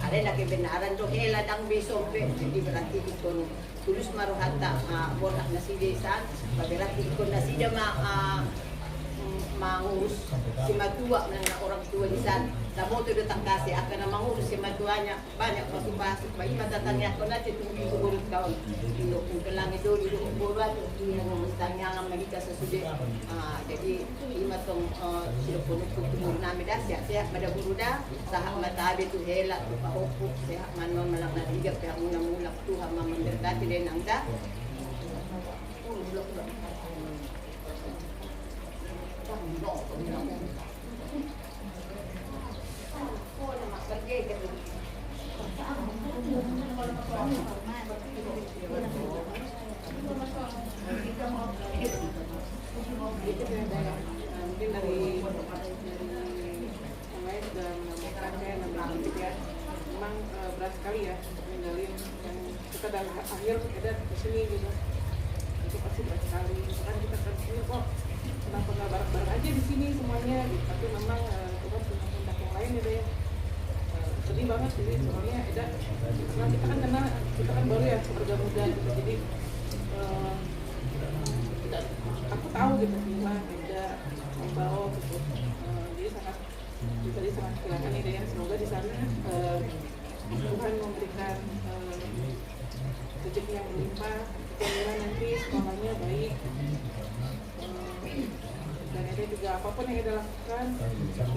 Ada na kebenaran do Hela dang besombe, jadi berarti ikon tulus maruhata borak na si desa, berarti ikon na si jama mangurus si matua na orang tua di sana. Namo to datang kasi akan na mangurus si matuanya banyak pasuk-pasuk. Bayi matatanya ko na titunggi ko gurut kaon. Dilo kung lang itu dilo buruan yung mustanya nga magika sa sude. Jadi lima tong sila puno ko tumur namin da siya pada buruda sa matabi to Hela to Pahoku siya man malang na tiga pero muna Tuhan mamanderkati din ang da.
Mungkin dari yang lain sudah menemukan saya memang berat sekali ya meninggalin yang kita dalam akhir ada di sini gitu, itu pasti berat sekali. Kan kita kesini kok kenapa nggak bareng-bareng aja di sini semuanya gitu. Tapi memang Tuhan punya kehendak yang lain gitu ya. Sedih banget sih soalnya karena kita kan baru ya keluarga muda gitu. Jadi aku tahu gitu gimana beda membawa gitu. Jadi sangat silakan ide ya, semoga di sana Tuhan memberikan rezeki yang berlimpah, kemudian nanti Dan ada juga apapun yang Eda lakukan,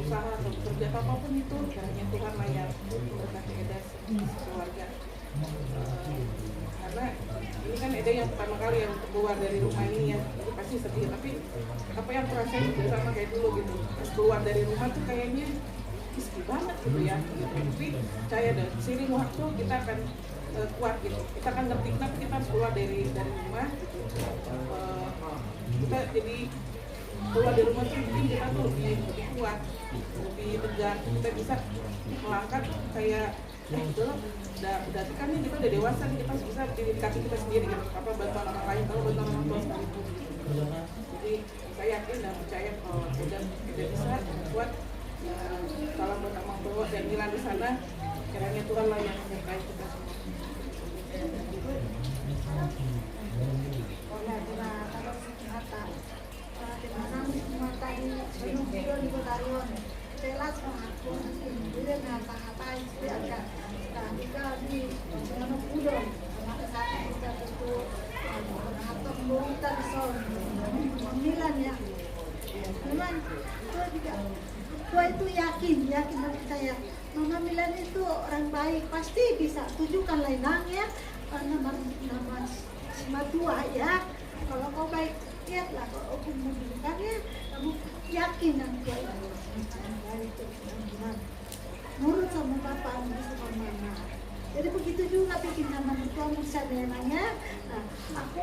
usaha atau kerja apapun itu, kiranya Tuhan lah yang memberkati Eda keluarga. Karena ini kan Eda yang pertama kali yang keluar dari rumah ini ya, jadi pasti sedih. Tapi apa yang aku rasain juga sama kayak dulu gitu. Pas keluar dari rumah tuh kayaknya sedih banget gitu ya. Tapi percaya deh, seiring waktu kita akan kuat gitu. Kita akan ngerti kenapa kita harus keluar dari rumah gitu. Kita jadi keluar dari rumah tuh mungkin kita tuh lebih kuat, lebih tegar. Kita bisa melangkah kayak udah kan nih kita udah dewasa nih, kita harus bisa diri kaki kita sendiri gitu. Apa bantuan orang lain, kalau bantuan orang tua sekalipun gitu. Jadi saya yakin dan percaya kalau udah bisa kuat. Ya, salam buat Amang Bawa dan Milan di sana. Kiranya Tuhan lah yang memberkati kita semua.
Jelas mengaku dia ngata ngatain agak ketika di Jangan Udon karena saat kita tentu atau kita bisa Milan ya memang tua itu yakin dan percaya Mama Milan itu orang baik, pasti bisa tujukan lainang ya nama Sima tua ya. Kalau kau baik lihatlah, kalau aku menunjukkannya kamu yakin dan tua itu nurut sama bapak, nurut sama mama. Jadi begitu juga bikin nama tua bisa nanya. Nah, aku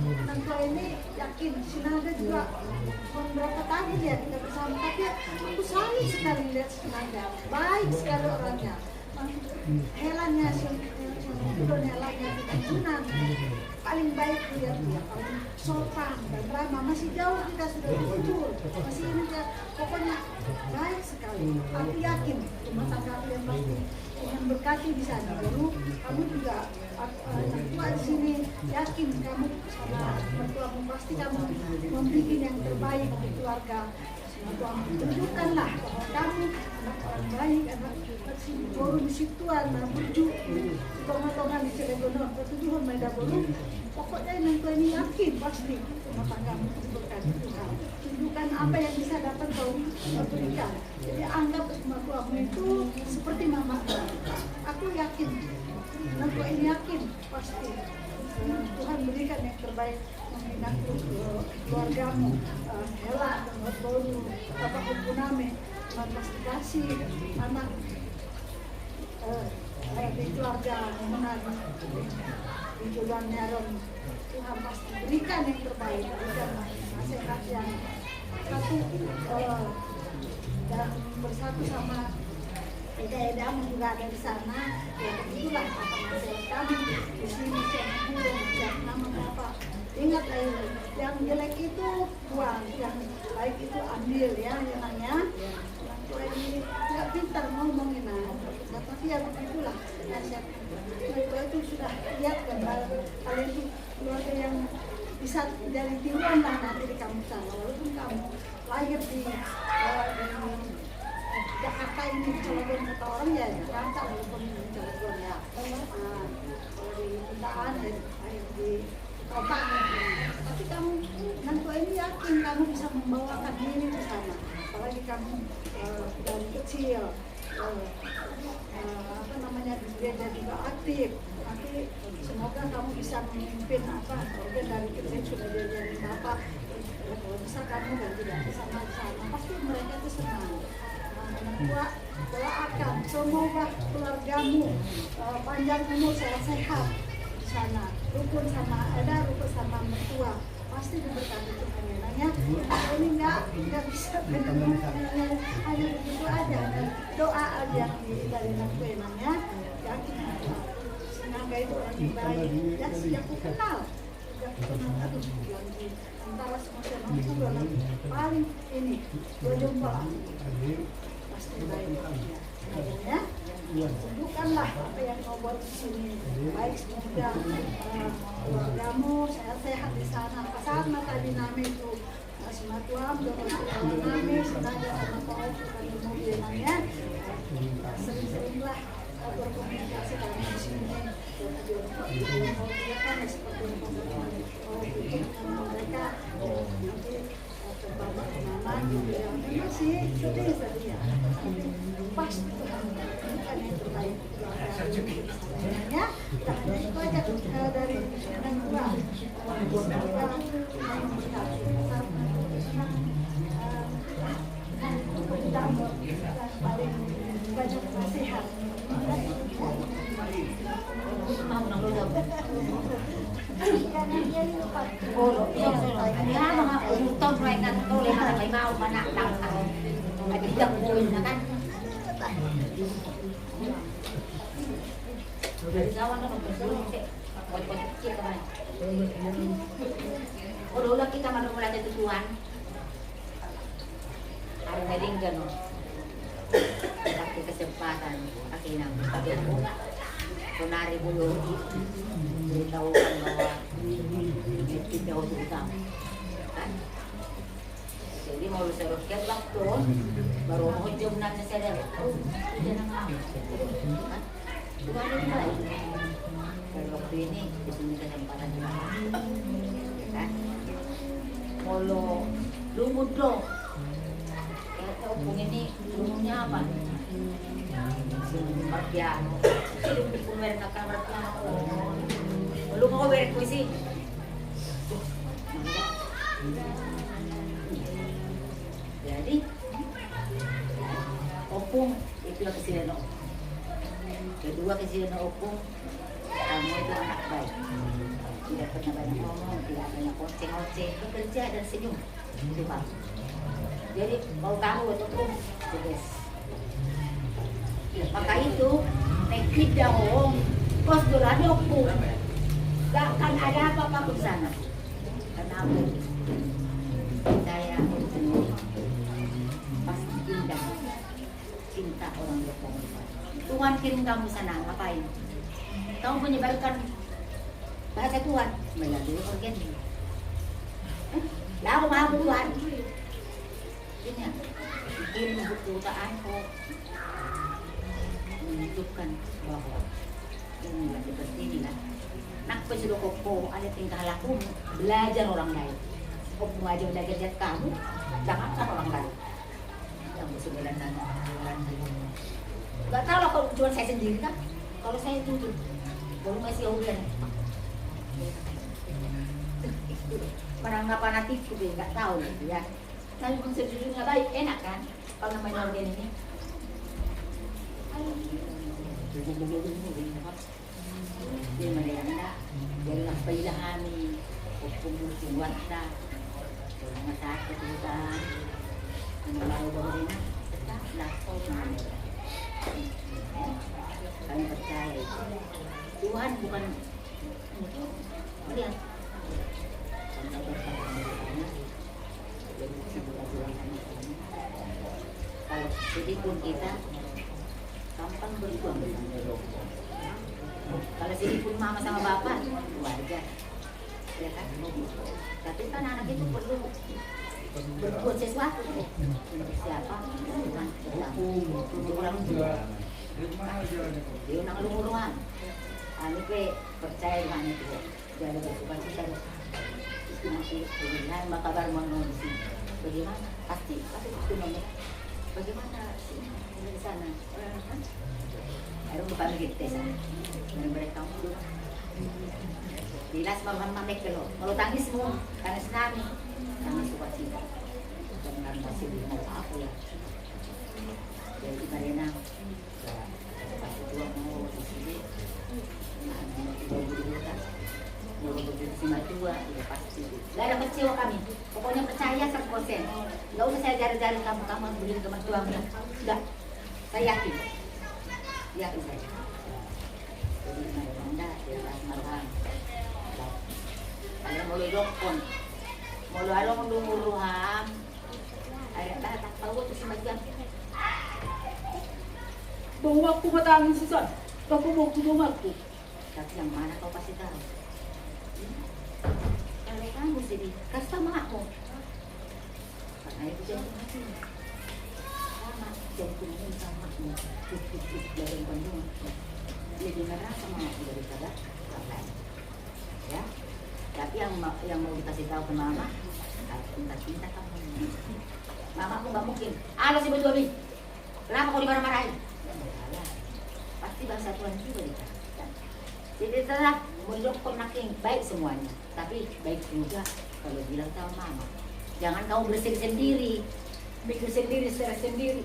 orang tua ini yakin, Sinada juga beberapa tahun ya kita bersama, tapi aku sayang sekali lihat Sinada, baik sekali orangnya. Helannya, helannya Sunan paling baik lihat dia, paling sopan dan ramah. Masih jauh kita sudah muncul, masih ini dia, pokoknya baik sekali. Aku yakin rumah tangga yang pasti yang berkati di sana. Lalu kamu juga yang tua di sini yakin kamu sama mertuamu pasti kamu membuat yang terbaik di keluarga. Tunjukkanlah bahwa kamu anak orang baik, anak baru di situan, buju, tongan-tongan di Cilegon, pertujuan mereka baru. Pokoknya yang tua ini yakin pasti rumah tanggamu berkati Tuhan. Tunjukkan apa yang bisa dapat kau berikan. Jadi anggap mertuamu itu seperti mama. Aku yakin, mertua ini yakin pasti Tuhan berikan yang terbaik mengenai keluargamu. Hela, baru, bapak kumpuname, pasti kasih anak di keluarga mengenai di bulan Nyaron. Tuhan pasti berikan yang terbaik, berikan nasihat yang satu dan bersatu sama Eda-edamu juga ada di sana. Ya begitulah apa nasihat kami di sini, siap nama bapak. Ingatlah ini, yang jelek itu buang, yang baik itu ambil ya, namanya. Orang tua ini nggak pintar ngomongin, tapi ya begitulah nasihat. Orang tua itu sudah lihat kan, kalian itu keluarga yang bisa dari tiruan lah nanti di kamu sana. Walaupun kamu lahir di Jakarta ini, Cilegon kata orang ya Jakarta, walaupun di Cilegon ya. Kalau di Pintaan di kota, tapi kamu nanti ini yakin kamu bisa membawakan diri ke sana. Apalagi kamu dari kecil, apa namanya di gereja juga aktif. Nanti semoga kamu bisa memimpin apa, organ dari kecil sudah diajari bapak. Kalau bisa kamu dan tidak bisa sama, pasti mereka itu senang. Doakan semoga keluargamu panjang umur, sehat di sana, rukun sama ada, rukun sama mertua, pasti diberkati Tuhan. Ini nggak bisa benar-benar hanya begitu aja, dan doa aja dari namanya. Yakin Sinaga itu orang yang baik, ya sejak aku kenal, aduh antara semua itu orang paling ini gue jumpa. Pasti baik ya. Tunjukkanlah apa yang kau buat di sini. Baik semoga keluargamu sehat-sehat di sana. Sama tadi nama itu Simatuam, nami senada sama kau bukan mobilnya. Sering-seringlah berkomunikasi dengan di sini. Dia kan seperti mereka
cuti saja. Pas kan itu baik. Ya, itu aja dari yang tua. Paling banyak nasihat.
Mau nang lodok.
Oh,
Ya, mga utang rengan to le mana may mau mana lang. Ay bilang buin na kan. Dari kawan kan betul sih. Buat kecil kan. Oh, dulu kita mana mulai ada tujuan. Ada wedding kan. Pakai kesempatan, pakai nama, pakai bunga. Kunari bulu beritahukan bahwa kita harus utang, kan? Jadi mau lu serukiat waktu baru mau jom nanya sadar, dia nama, kan? Bukan ini baik. Kalau waktu ini di sini kesempatan juga, kan? Mau lu mudo, kayak opung ini umumnya apa? Piano, hindi ko meron na camera piano. Walo ko meron ko isi. Jadi, opung itu yang kesini no. Kedua kesini no opung, kamu itu anak baik. Tidak pernah banyak ngomong, tidak banyak oceh-oceh, bekerja dan senyum. Coba. Jadi mau kamu itu opung, sukses. Maka itu nekit dahong kos durani opung gak akan ada apa-apa di sana karena saya pasti indah cinta orang Jepang. Tuhan kirim kamu sana ngapain? Kamu menyebarkan bahasa Tuhan melalui organ. Lalu maha Tuhan ini kirim kebutaan kok menunjukkan bahwa inilah seperti inilah. Nak pesuruh koko ada tingkah laku belajar orang lain. Kok aja belajar lihat kamu, jangankan orang lain. Yang bersebelah sana. Gak tahu lah kalau tujuan saya sendiri kan. Kalau saya jujur, baru masih ujian. Menanggapan hati juga nggak tahu ya. Tapi sejujurnya baik, enak kan? Kalau namanya organ ini. Dia mereka dalam peilahani hukum wasta rumah sakit kita menaruh bagaimana tetaplah mana kami percaya Tuhan bukan melihat kalau sedih pun kita gampang berjuang bersama. Kalau sedih pun mama sama bapak, keluarga, ya kan? Tapi kan anak itu perlu berbuat sesuatu untuk siapa? Untuk orang tua. Dia nak lumur-lumuran. Ani pe percaya dengan itu. Jadi bersuka-cita. Nanti bagaimana makabar mengurusi? Bagaimana? Pasti itu namanya. Bagaimana sih di sana? Kan? Ayo bukan begitu sana. Mereka kamu dilas mamam mamek kalau tangis semua karena tsunami kami suka cinta dengan masih mau apa ya jadi karena pas dua mau di sini mau bersama dua ya pasti nggak ada kecewa kami pokoknya percaya 100%. Nggak usah saya jari-jari kamu beli ke mertua enggak saya yakin saya Anda jelas marah. Kalau mau lokon, mau along lumuluhan, ada tak tahu tu semacam.
Bawa aku batang susah, aku mau ke rumahku.
Tapi yang mana kau pasti tahu? Kalau kamu sedih, kasih tahu makmu. Karena itu jangan mati. Sama jangan sama makmu. Cukup dari Bandung. Lebih merah sama aku daripada apa ya tapi yang mau dikasih tahu ke mama harus cinta kamu
Mamaku nggak mungkin. Halo si berdua nih. Kenapa kau dimarah-marahin? Ya, pasti bahasa Tuhan juga dikatakan. Jadi setelah mondok makin baik semuanya. Tapi baik juga kalau bilang sama mama. Jangan kamu bersin sendiri, bikin sendiri, secara sendiri.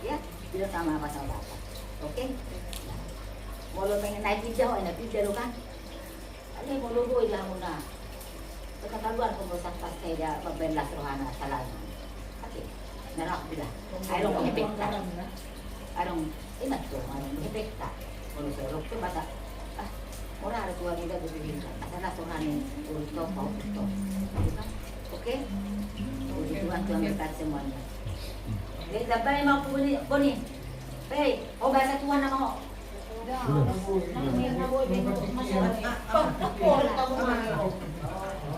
Ya, bilang sama apa sama bapak. Oke? Nah, mau lo pengen naik hijau, naik hijau kan? Ini mau lo gue jangan muna. Pagkakaluan kung sa pastay da pagbenlas rohana salan. Oke. Narak bila. Ayong mengepekta. Arong imat ko arong mengepekta. Kuno sa rok bata. Ah, ora ara tuwa nila bibigin ka. Asala rohani urto pa urto. Oke? Uji Tuhan Tuhan berkat semuanya. Jadi dapat mau puni. Hei, oh bahasa Tuhan nama mo.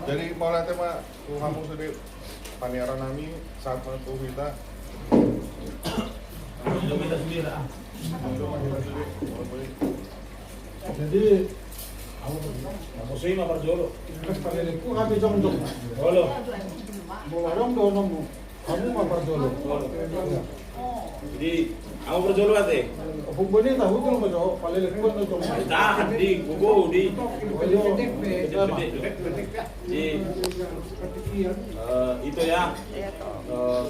Jadi mau nanti mah kamu sudah paniaran nami saat menentu kita.
Jadi aku sih mah perjolo. Paleleku kami jong-jong. Halo. Mau warung dono mu. Kamu mah perjolo. Jadi kamu perjolo ate. Pembeli tahu tuh mo jo paleleku no jong.
Tahan di gugu di. Itu ya.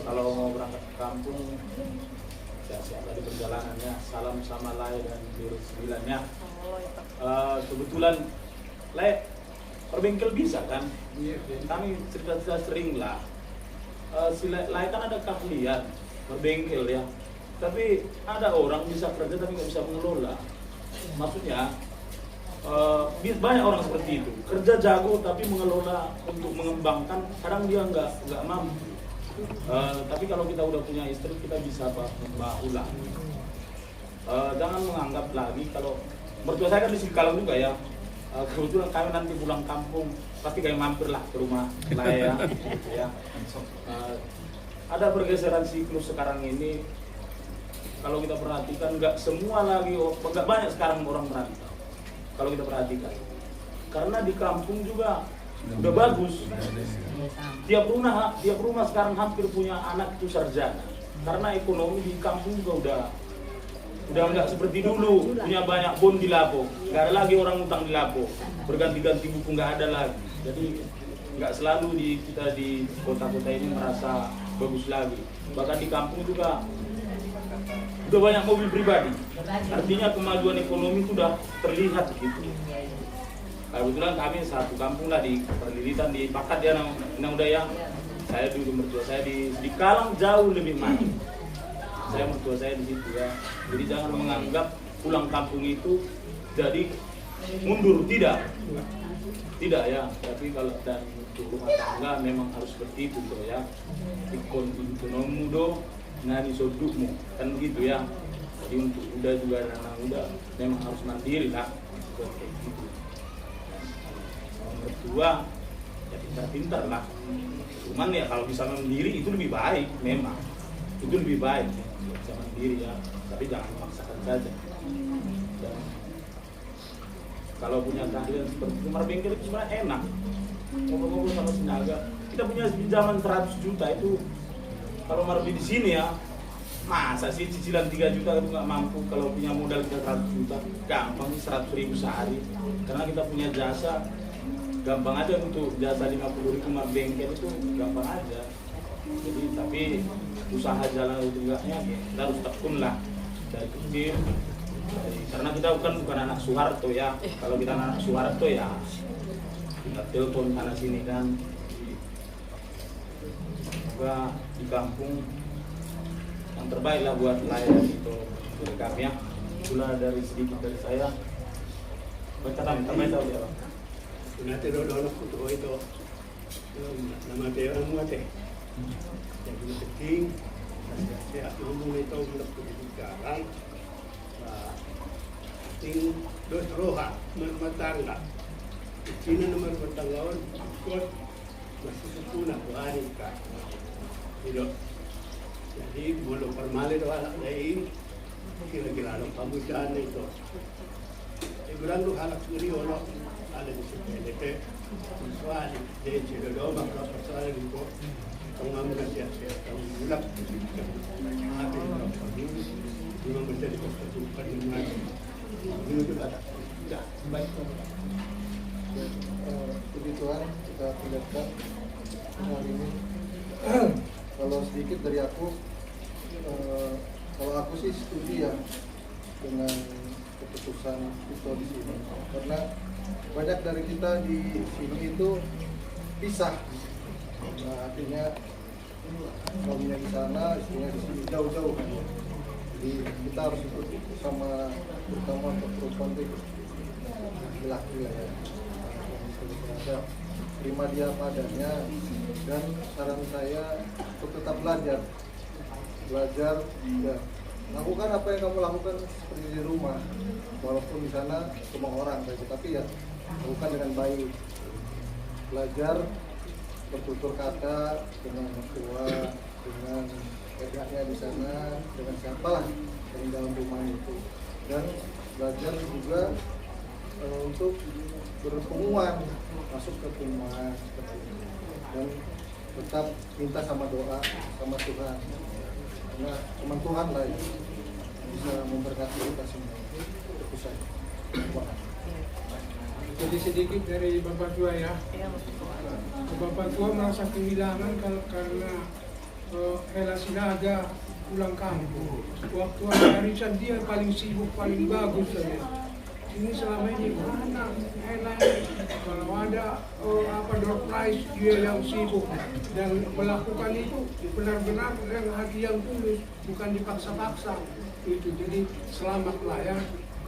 Kalau mau berangkat ke kampung, siap-siap tadi perjalanannya. Salam sama Lai dan Biru 9-nya. Kebetulan Lai perbengkel bisa kan? Kami cerita-cerita sering lah. Si Lai kan ada keahlian berbengkel ya. Tapi ada orang bisa kerja tapi nggak bisa mengelola. Maksudnya banyak orang seperti itu, kerja jago tapi mengelola untuk mengembangkan kadang dia nggak mampu. Tapi kalau kita udah punya istri kita bisa ulang. Jangan menganggap lagi kalau mertua saya kan di Singkalang juga ya. Kebetulan kami nanti pulang kampung pasti kayak mampir lah ke rumah saya. Ya. Ada pergeseran siklus sekarang ini. Kalau kita perhatikan nggak semua lagi, nggak banyak sekarang orang merantau. Kalau kita perhatikan, karena di kampung juga udah bagus. Tiap rumah sekarang hampir punya anak itu sarjana. Karena ekonomi di kampung juga udah nggak seperti dulu punya banyak bon di Lapo. Nggak ada lagi orang utang di Lapo. Berganti-ganti buku nggak ada lagi. Jadi nggak selalu kita di kota-kota ini merasa bagus lagi. Bahkan di kampung juga udah banyak mobil pribadi. Artinya kemajuan ekonomi itu udah terlihat gitu. Kebetulan kami satu kampung lah di Perlilitan di Pakat ya udah ya. Saya dulu mertua saya di Kalang jauh lebih maju. Saya mertua saya di situ ya. Jadi jangan menganggap pulang kampung itu jadi mundur, tidak ya. Tapi kalau dan untuk rumah tangga memang harus seperti itu tuh ya. Ikon ekonomi do nani sodukmu kan begitu ya. Jadi untuk udah juga anak muda memang harus mandiri lah seperti itu. Mertua ya pintar-pintar lah. Cuman ya kalau bisa mandiri itu lebih baik memang. Itu lebih baik ya, bisa mandiri ya. Tapi jangan memaksakan saja. Dan kalau punya keahlian seperti itu, bengkel itu sebenarnya enak. Ngobrol-ngobrol sama sinaga. Kita punya pinjaman 100 juta itu. Kalau Marbi di sini ya, masa sih cicilan 3 juta itu nggak mampu. Kalau punya modal kita 100 juta, gampang 100.000 sehari. Karena kita punya jasa, gampang aja untuk jasa 50.000 bengkel itu gampang aja. Jadi tapi usaha jalan enggaknya kita harus tekun lah dari kecil. Karena kita bukan anak Soeharto ya. Kalau kita anak Soeharto ya kita telepon sana sini kan. Semoga di kampung yang terbaik lah buat layan itu dari kami ya. Itulah dari sedikit dari saya. Baca tambahin tahu dia.
Nanti dono kutu itu nama dia orang mati. Jadi penting saya ngomong itu untuk sekarang. Ting dos roha matangga. Sini nomor bertanggawan kot masih sepuna hari ka. Jadi belum permali doa lain kira-kira lo pamujan itu. Iguran lu halak sendiri orang ada di sini. Jadi soal dia jadi doa maka persoalan itu kamu nasihat-nasihat kamu bulat mati memang menjadi kesukaan yang mati dulu itu ada baik.
Puji Tuhan, kita perlihatkan hari ini. Kalau sedikit dari aku, kalau aku sih setuju ya dengan keputusan itu di sini, karena banyak dari kita di sini itu pisah. Nah, artinya suaminya di sana, istrinya di sini, jauh-jauh kan. Jadi kita harus ikut sama, terutama untuk perempuan itu laki-laki lah ya. Terima dia padanya, dan saran saya untuk tetap belajar ya, lakukan apa yang kamu lakukan seperti di rumah, walaupun di sana semua orang saja, tapi ya lakukan dengan baik, belajar bertutur kata dengan mertua, dengan kakaknya di sana, dengan siapalah yang dalam rumah itu, dan belajar juga untuk berhubungan, masuk ke rumah dan tetap minta sama doa sama Tuhan, karena cuma Tuhan lah yang bisa memberkati kita semua. Itu saja.
Jadi sedikit dari Bapak Tua ya. Bapak Tua merasa kehilangan karena Hela Sinaga pulang kampung. Waktu ada arisan dia paling sibuk, paling bagus saja. Ini selama ini mana Hela, kalau ada door prize dia yang sibuk dan melakukan itu benar-benar dengan hati yang tulus, bukan dipaksa-paksa itu. Jadi selamatlah ya.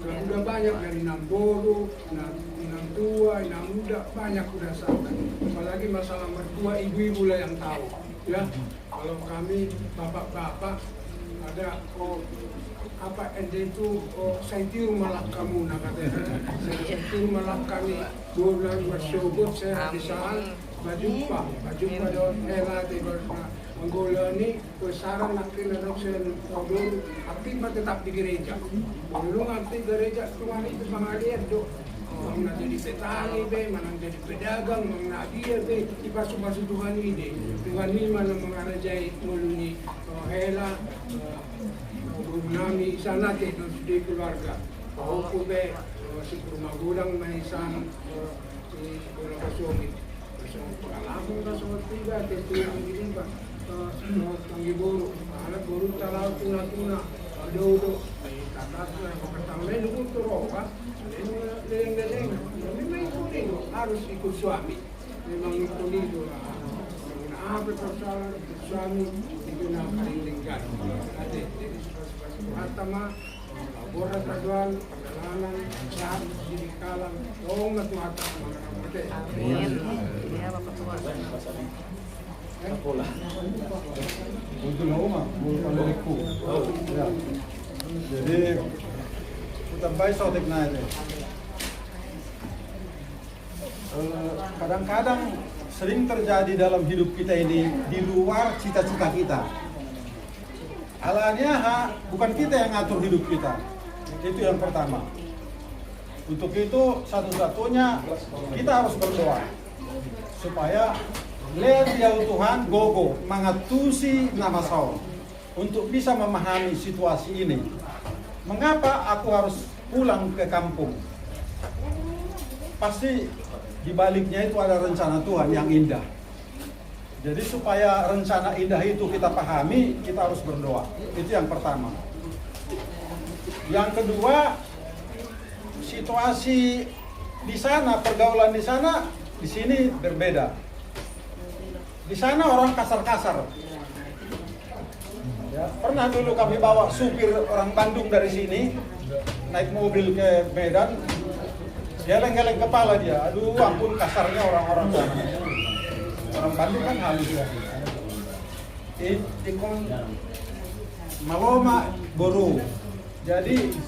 Udah banyak dari Namboro, Nang tua, Nang muda, banyak udah sana. Apalagi masalah mertua, ibu-ibu lah yang tahu ya. Kalau kami bapak-bapak ada ente itu saya tiru malak kamu nak katanya, saya tiru malak kami bulan bersyukur saya habisaan berjumpa dengan Hela di Angola ni, saran natin na saya kabur, aktif tetap di gereja. Belum aktif gereja kemarin itu pengalian do. Mang jadi petani be, manang jadi pedagang, mang nadia be, ipasu-pasu Tuhan ini. Tuhan ini mana mengarajai muluni Hela, nami sana di keluarga. Aku be, si rumah gudang mahisan si orang kasuami. Pengalaman kasuami tiga, tentu yang ini pak. Tangi buru, anak buru talau tuna-tuna, ada kakaknya, pertama itu turun, leleng-leleng, memang itu harus ikut suami, memang itu itu lah. Apa persoalan suami itu nak paling lengkap. Ada jadi pertama, borat rajuan, perjalanan, saat jadi kalang, dong nak mata mana. Ya bapak tua.
Untuk rumah, bukan dariku. Ya. Jadi kita baik sotek naik. Kadang-kadang sering terjadi dalam hidup kita ini di luar cita-cita kita. Alanya bukan kita yang ngatur hidup kita. Itu yang pertama. Untuk itu satu-satunya kita harus berdoa supaya lihat ya Tuhan gogo mengatusi nama Saul untuk bisa memahami situasi ini. Mengapa aku harus pulang ke kampung? Pasti di baliknya itu ada rencana Tuhan yang indah. Jadi supaya rencana indah itu kita pahami, kita harus berdoa. Itu yang pertama. Yang kedua, situasi di sana, pergaulan di sana, di sini berbeda. Di sana orang kasar-kasar. Ya, pernah dulu kami bawa supir orang Bandung dari sini naik mobil ke Medan, geleng-geleng kepala dia. Aduh, ampun kasarnya orang-orang sana. Orang Bandung kan halus ya. Ikon maloma boru. Jadi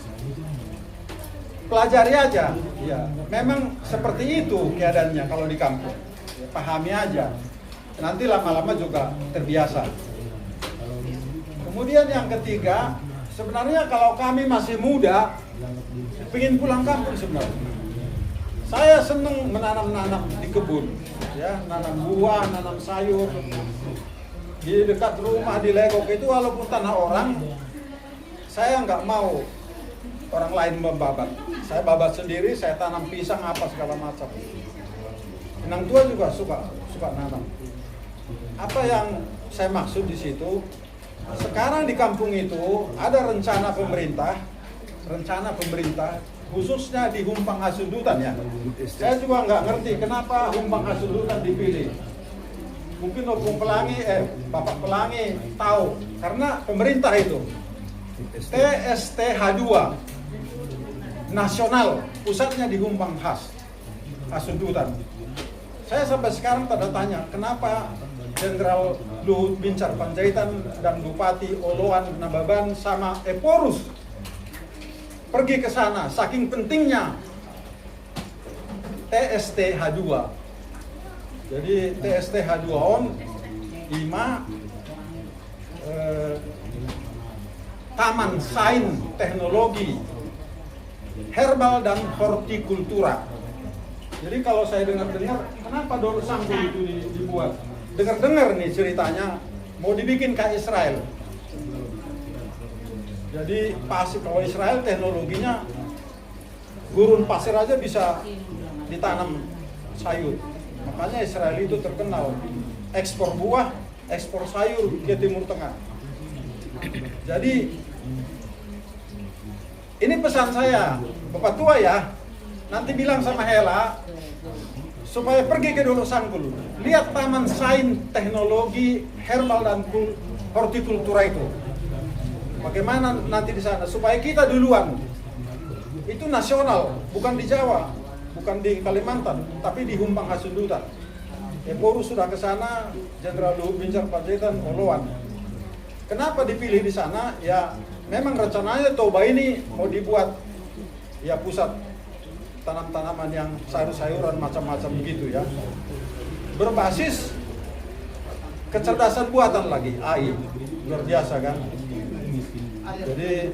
pelajari aja. Ya, memang seperti itu keadaannya kalau di kampung. Ya, pahami aja. Nanti lama-lama juga terbiasa. Kemudian yang ketiga, sebenarnya kalau kami masih muda, ingin pulang kampung sebenarnya. Saya senang menanam-nanam di kebun, ya, nanam buah, nanam sayur.
di dekat rumah di Legok itu walaupun tanah orang, saya nggak mau orang lain membabat. Saya babat sendiri, saya tanam pisang apa segala macam. Inang tua juga suka nanam. Apa yang saya maksud di situ? Sekarang di kampung itu ada rencana pemerintah khususnya di Humpang Hasundutan ya. Saya juga nggak ngerti kenapa Humpang Hasundutan dipilih. Mungkin Bapak Pelangi tahu karena pemerintah itu TSTH2 nasional pusatnya di Humpang Hasundutan. Saya sampai sekarang tanda tanya kenapa Jenderal Luhut Binsar Panjaitan dan Bupati Oloan Nababan sama Eporus pergi ke sana, saking pentingnya TSTH2. Jadi TSTH2 on 5 Taman Sains Teknologi Herbal dan Hortikultura. Jadi kalau saya dengar-dengar, kenapa Doro Sanggul itu dibuat? Dengar-dengar nih ceritanya, mau dibikin kayak Israel. Jadi pasir, kalau Israel teknologinya gurun pasir aja bisa ditanam sayur. Makanya Israel itu terkenal ekspor buah, ekspor sayur ke Timur Tengah. Jadi ini pesan saya, Bapak tua ya, nanti bilang sama Hela supaya pergi ke Doro Sanggul, lihat Taman Sains Teknologi Herbal dan Hortikultura itu. Bagaimana nanti di sana supaya kita duluan. Itu nasional, bukan di Jawa, bukan di Kalimantan, tapi di Humpang Hasundutan. Eporus sudah ke sana, Jenderal Luhut Binsar Panjaitan Oloan. Kenapa dipilih di sana? Ya, memang rencananya Toba ini mau dibuat ya pusat tanam-tanaman yang sayur-sayuran macam-macam begitu ya. Berbasis kecerdasan buatan lagi, AI. Luar biasa kan? Jadi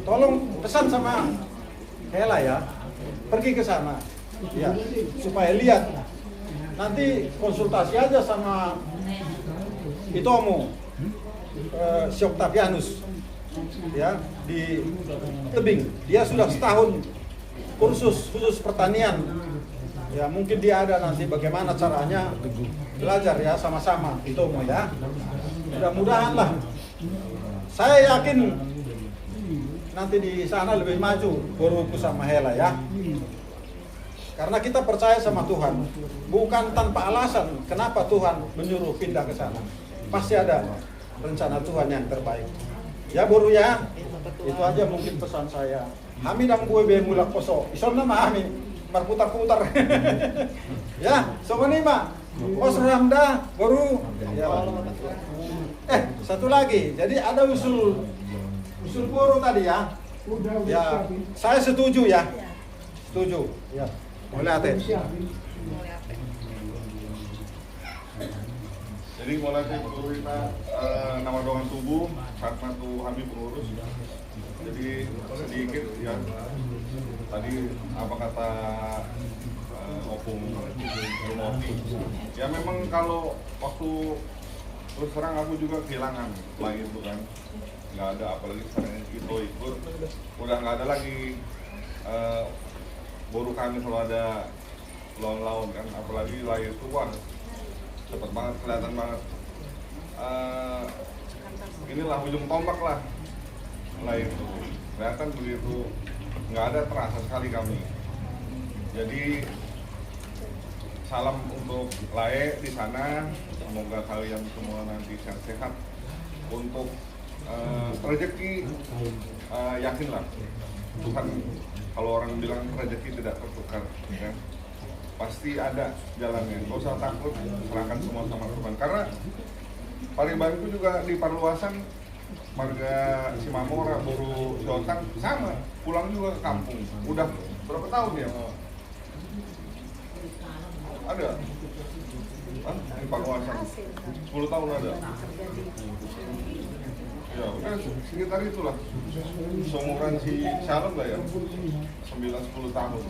tolong pesan sama Hela ya, pergi ke sana. Ya, supaya lihat. Nanti konsultasi aja sama Itomo Syoktavianus ya di Tebing. Dia sudah setahun kursus khusus pertanian. Ya mungkin dia ada nanti bagaimana caranya belajar ya sama-sama Itomo ya. Mudah-mudahan lah. Saya yakin nanti di sana lebih maju Boruku sama Hela ya. Karena kita percaya sama Tuhan. Bukan tanpa alasan kenapa Tuhan menyuruh pindah ke sana. Pasti ada rencana Tuhan yang terbaik. Ya Boru ya. Itu aja mungkin pesan saya. Kami dan gue mulak poso. Ison nama kami berputar-putar. Ya, semua nih Pak. Pos Ramda, Boru. Ya. Satu lagi. Jadi ada usul Boru tadi ya. Ya, saya setuju ya. Setuju. Ya. Boleh Ate.
Jadi mulai kita nama doang tubuh saat mantu Habib pengurus. Jadi sedikit ya. Tadi apa kata Opung Rumoti. Ya memang kalau waktu terus terang aku juga kehilangan lain itu kan. Nggak ada, apalagi sekarang itu ikut udah nggak ada lagi. Boru kami selalu ada lawan-lawan kan, apalagi lahir itu wah cepet banget, kelihatan banget. Inilah ujung tombak lah lahir itu, kelihatan begitu, nggak ada terasa sekali kami. Jadi salam untuk Lae di sana, semoga kalian semua nanti sehat-sehat. Untuk rezeki yakinlah Tuhan. Kalau orang bilang rezeki tidak tertukar, ya, pasti ada jalannya. Gak usah takut, serahkan semua sama Tuhan. Karena Paribanku juga di Parluasan, marga Simamora, Boru Siotang, sama, pulang juga ke kampung. Udah berapa tahun ya? Ada? Di Parluasan? 10 tahun ada? Ya udah sekitar itulah, seumuran si Shalom lah ya, 9-10 tahun.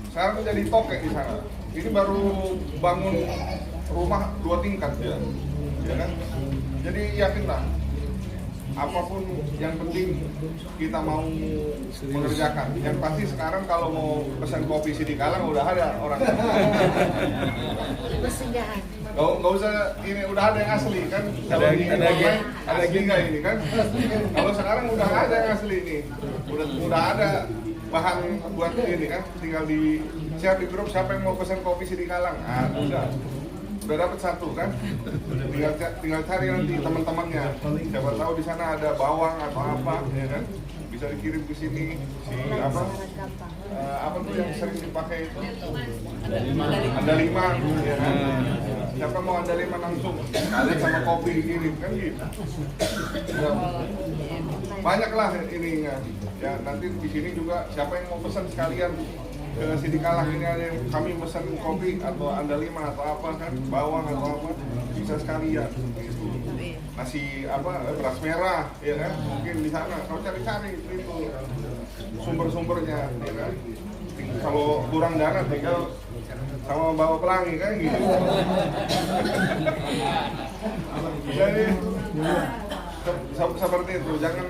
Sekarang jadi tokek di sana. Ini baru bangun rumah 2 tingkat ya. ya kan? Jadi yakinlah, apapun yang penting kita mau mengerjakan. Yang pasti sekarang kalau mau pesan kopi Sidi Kalang udah ada orang. Nggak usah ini, udah ada yang asli kan. Kalau di online asli nggak ini kan? Kalau sekarang udah ada yang asli ini, udah ada bahan buat ini kan. Tinggal di share di grup siapa yang mau pesan kopi Sidi Kalang. Ah, udah dapat satu kan, tinggal cari nanti teman-temannya, siapa tahu di sana ada bawang atau apa, ya kan, bisa dikirim ke sini. Apa tuh yang sering dipakai itu, andaliman, ya kan, siapa mau andaliman langsung ada sama kopi dikirim kan gitu. Ya, banyaklah ininya, ya nanti di sini juga siapa yang mau pesan sekalian ke Sidi Kalang ini ada yang kami pesan kopi atau andaliman atau apa kan, bawang atau apa, bisa sekalian gitu. Nasi beras merah ya kan, mungkin di sana kalau cari-cari itu sumber-sumbernya ya kan. Kalau kurang dana tinggal sama bawa pelangi kan gitu. Jadi seperti itu, jangan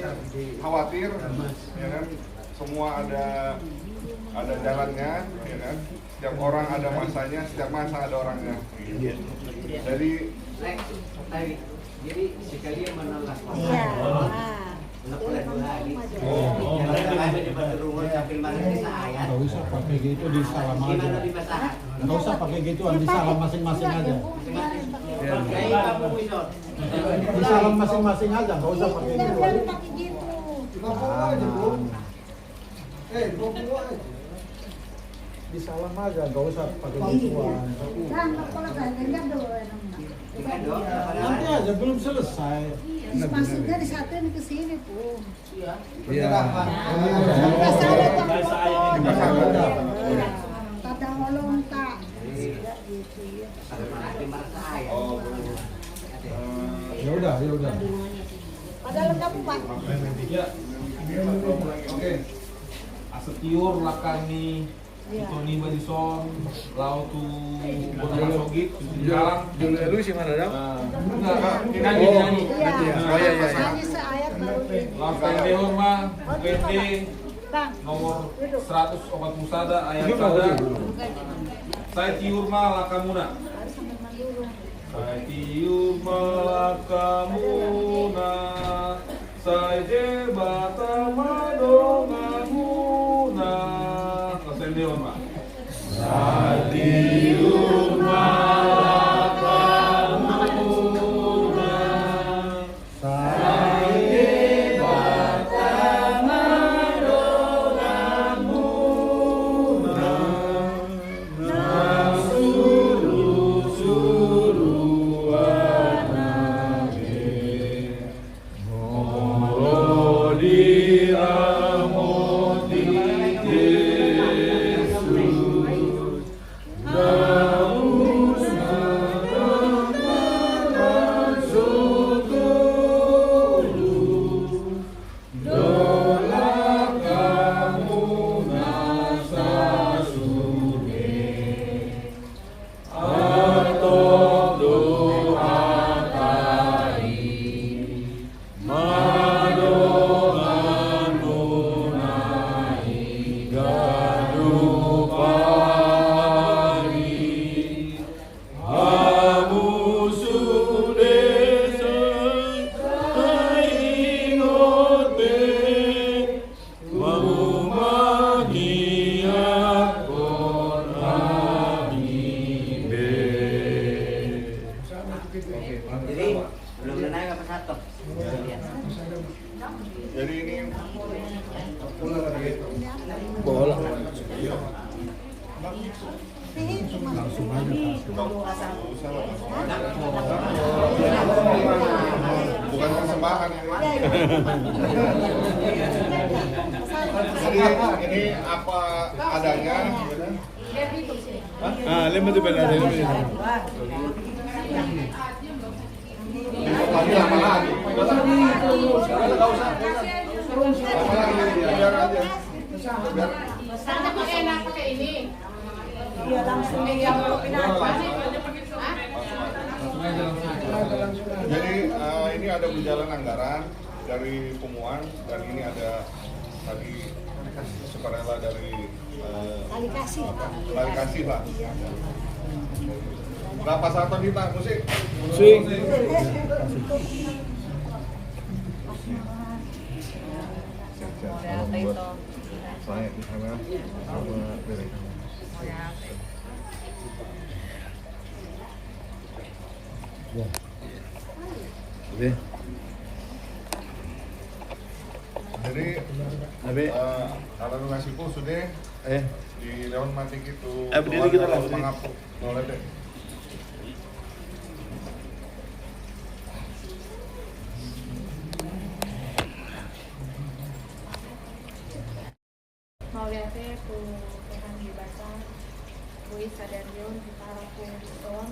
khawatir ya kan, semua ada jalannya, ya kan? Setiap orang ada masanya, setiap masa ada orangnya. Jadi
sekalian menolak.
Iya.
Nggak usah pakai gitu, di salam aja. Nggak usah pakai gituan, di salam masing-masing aja. Di salam masing-masing aja, nggak usah pakai gitu. Di salam aja, nggak usah pakai gituan. Nanti aja, belum selesai.
Maksudnya di satu ini ke sini pun.
Iya.
Tata ngolong tak.
Ya udah.
Padahal kamu Pak.
Ya. Oke. Asetiur lakani itu ni badison lautu bonasogit jalan
Dulu sih mana dah?
nyanyi.
Oh iya.
Hanya seayat baru ini.
Langsung dewan mah WD nomor 100 obat musada ayat sada. Saya tiur mah lakamuna. Saya tiur mah lakamuna. Saya jebata madongamuna. Langsung dewan mah. Saya tiur mah
Jadi ini
bola.
Langsung aja.
bukan persembahan ini. Jadi ini apa adanya.
Lima tu benar ini.
Lagi lama lagi. Biar aja.
Sana pakai enak pakai ini.
Dia langsung
yang kopi apa?
Langsung aja.
Jadi ini ada berjalan anggaran dari Pemuan dan ini ada tadi sukarela dari Talikasi lah. Berapa satu kita musik?
Musik.
Saya di sana sama dari Jadi kalau nasiku sudah di Leon mati gitu.
Berdiri kita lah.
Mengapuk. Boleh deh.
Mau lihatnya ku tekan di basah, bui sadarion kita rakung ton,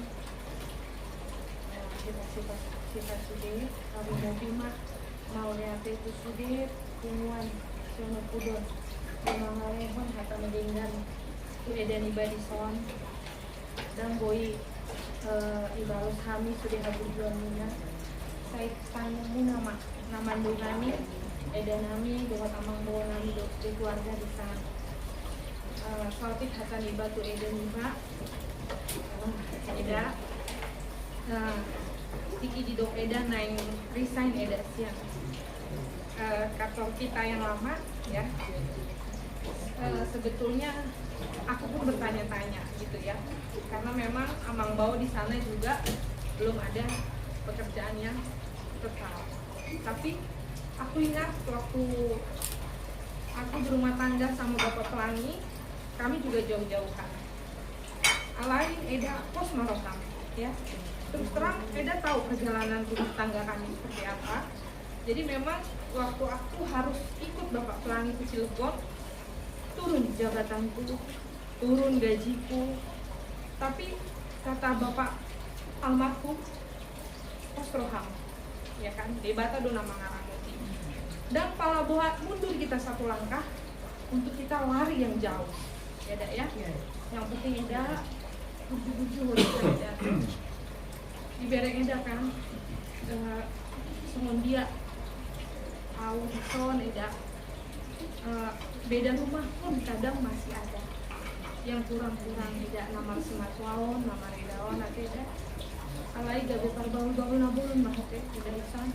kita sudah kami mau bima, mau lihatnya ku sudah kumuan siono pudon, memang ngalehon kata mendinggan ku edan ibadi son, dan bui ibalos kami sudah habis jual minyak, saya tanya nama dungani. Edan nami dengan amang bawa nami di keluarga di sana. Salpit hatan iba tu edan iba, eda. Tiki di dok edan naing resign eda siang. Kantor kita yang lama ya. Sebetulnya aku pun bertanya-tanya gitu ya, karena memang amang bawa di sana juga belum ada pekerjaan yang tetap. Tapi aku ingat waktu aku berumah tangga sama Bapak Pelangi, kami juga jauh-jauhan. Alai Eda pos Marokam, ya. Terus terang Eda tahu perjalanan rumah tangga kami seperti apa. Jadi memang waktu aku harus ikut Bapak Pelangi ke Cilegon, turun jabatanku, turun gajiku. Tapi kata Bapak almarhum, pos roham, ya kan, debata do nama ngarang. Dan pala buat mundur kita satu langkah untuk kita lari yang jauh, ya dak ya. Yang penting eda buju-buju eda di bereng eda kan, semua dia tahu son eda beda rumah pun kadang masih ada yang kurang-kurang eda nama sematwaon, nama redawan atau eda alai gabe parbaul-baul nabulun mah teh eda isan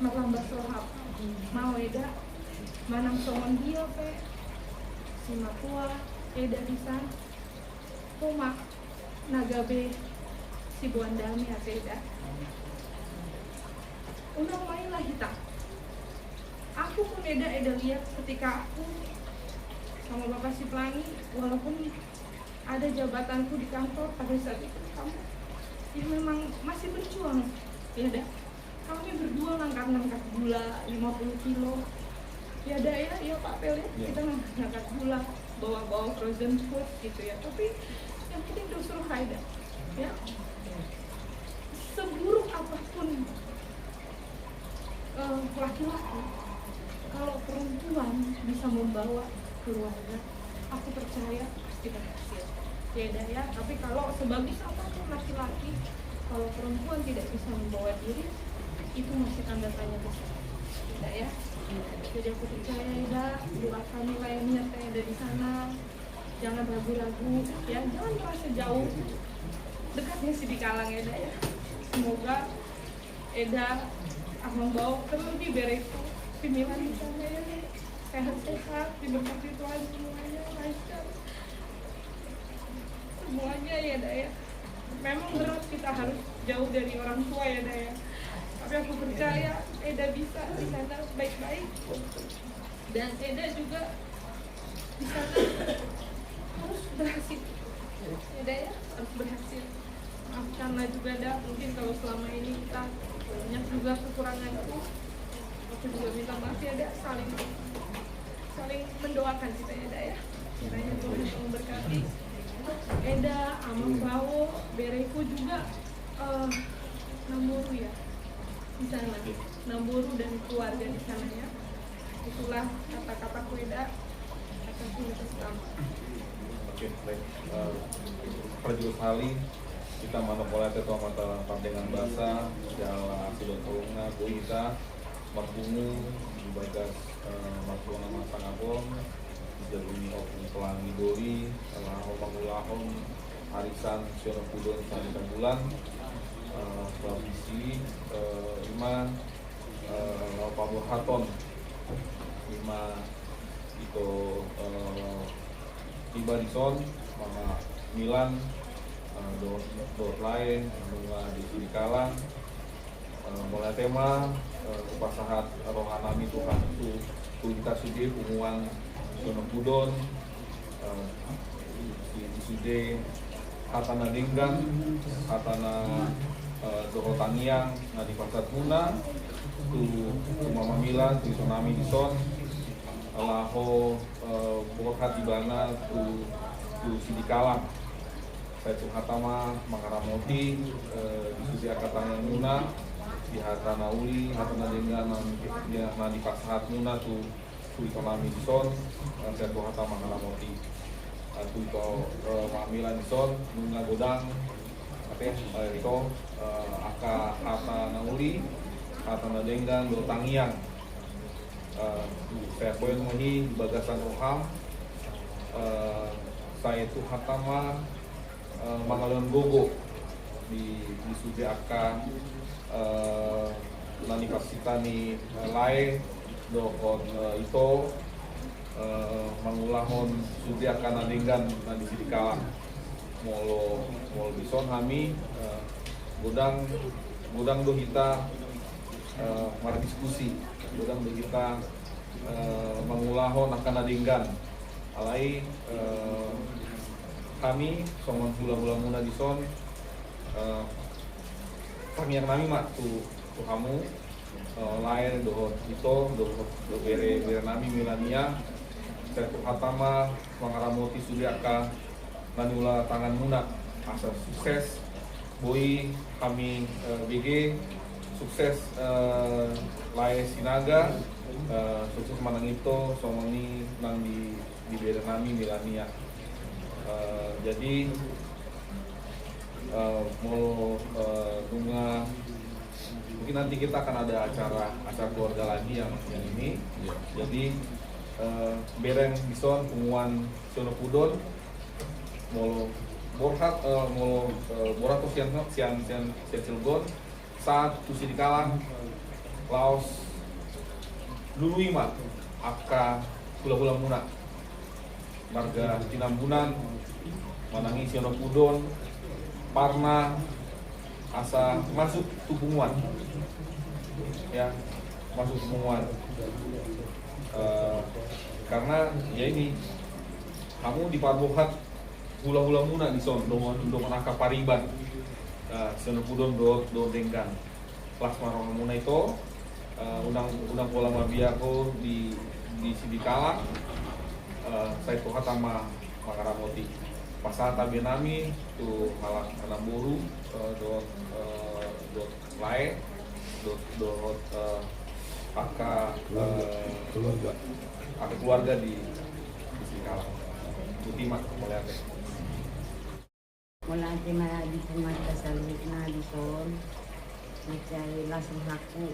melambas lohap mau eda manang songon dia pe si matua eda disan koma nagabe si buandami ate eda unang main lah kita aku pun eda lihat ketika aku sama Bapak si Pelangi walaupun ada jabatanku di kantor pada saat itu kamu ya memang masih berjuang ya dah. Kami berdua ngangkat gula 50 kilo. Ya ada ya Pak Pel ya. Kita ngangkat gula, bawa frozen food gitu ya. Tapi yang penting disuruh haida. Ya. Seburuk apapun laki-laki, kalau perempuan bisa membawa keluarga, aku percaya pasti berhasil. Ya ada ya. Tapi kalau sebagus apapun laki-laki, kalau perempuan tidak bisa membawa diri, itu masih tanda tanya besar, tidak ya? Jadi aku percaya ya, doa kami lainnya ada di sana. Jangan ragu-ragu, ya, jangan merasa jauh. Dekatnya sih di Kalang Eda ya. Semoga Eda akan bawa terlebih bereku pemilihan di sana ya. Sehat-sehat, diberkati Tuhan semuanya, lancar. Semuanya ya Eda ya. Memang berat kita harus jauh dari orang tua ya Eda ya. Tapi aku percaya Eda bisa di sana baik-baik dan Eda juga di sana harus berhasil. Eda ya harus berhasil. Maafkanlah juga ada mungkin kalau selama ini kita banyak juga kekuranganku. Aku juga minta maaf ya Eda, saling mendoakan kita Eda ya. Kiranya Tuhan bisa memberkati Eda, Amang Bawo, Bereku juga Namburu ya. Di sana, Namburu dan keluarga di sana ya. Itulah kata-kataku Eda atas pertama.
Oke, baik. Prajurit Hali
kita manopolate atau mata pandangan bahasa jala sudah tolongna kita marpungu bagas marpuna masangapon jadi opung pelangi dori lahon mangulahon arisan siono pudon salita bulan provinsi 5 Pablo Haton 5 itu tiba di son mama Milan dot lain di Sudikalang mulai tema upasahat rohanami Tuhan itu kita sudah hubungan Gunung Pudon di sudah hatana denggang hatana dohotaniang di pasar Muna tu mama Milan tu tsunami di son laho borhat di bana tu Sidikalang saya tuh hatama Mangaramoti di sisi akatan Muna di hatana uli hatana dengan di pasar Muna tu tsunami di son saya tuh hatama Mangaramoti tu itu Milan di son Muna godang itu aka hatana uli hatana dengan do tangiang saya poin lagi di bagasan roham saya itu hatama Mangalon Gogo di Sude Aka nani pasitani lae dohon itu mangulahon Sude Aka nadenggan nadi Sidikalang molo bison kami godang do kita mardiskusi godang do kita mangulahon akan nadenggan alai kami somon hula-hula muna di son kami yang nami mak tu kamu lahir do bere nami Milania saya tu hatama Mangaramoti Sudiaka nanula tangan muna asal sukses boy kami BG sukses lahir Sinaga sukses manang itu somoni nang di bere nami Milania. Jadi mau bunga mungkin nanti kita akan ada acara keluarga lagi yang ini. Jadi bereng bison pengumuman Siono Pudon mau borhat mau borato sian Cilgon saat tusi Sidikalang Laos dulu ima aka hula-hula muna marga Tinambunan manangi Siono Pudon Parna asa masuk tupungan ya masuk tupungan karena ya ini kamu di Parbohat hula-hula muna di son dong naka pariban Siono Pudon do denggan kelas marong muna itu undang pola mabiako di Sidikalang saya tuh hatama Mangaramoti pasal tabenami tu halak anamburu dot lae dot aka keluarga di Sidikalang Butimat mulai ate
mulai tema di pumat kasalukna di son mencari langsung haku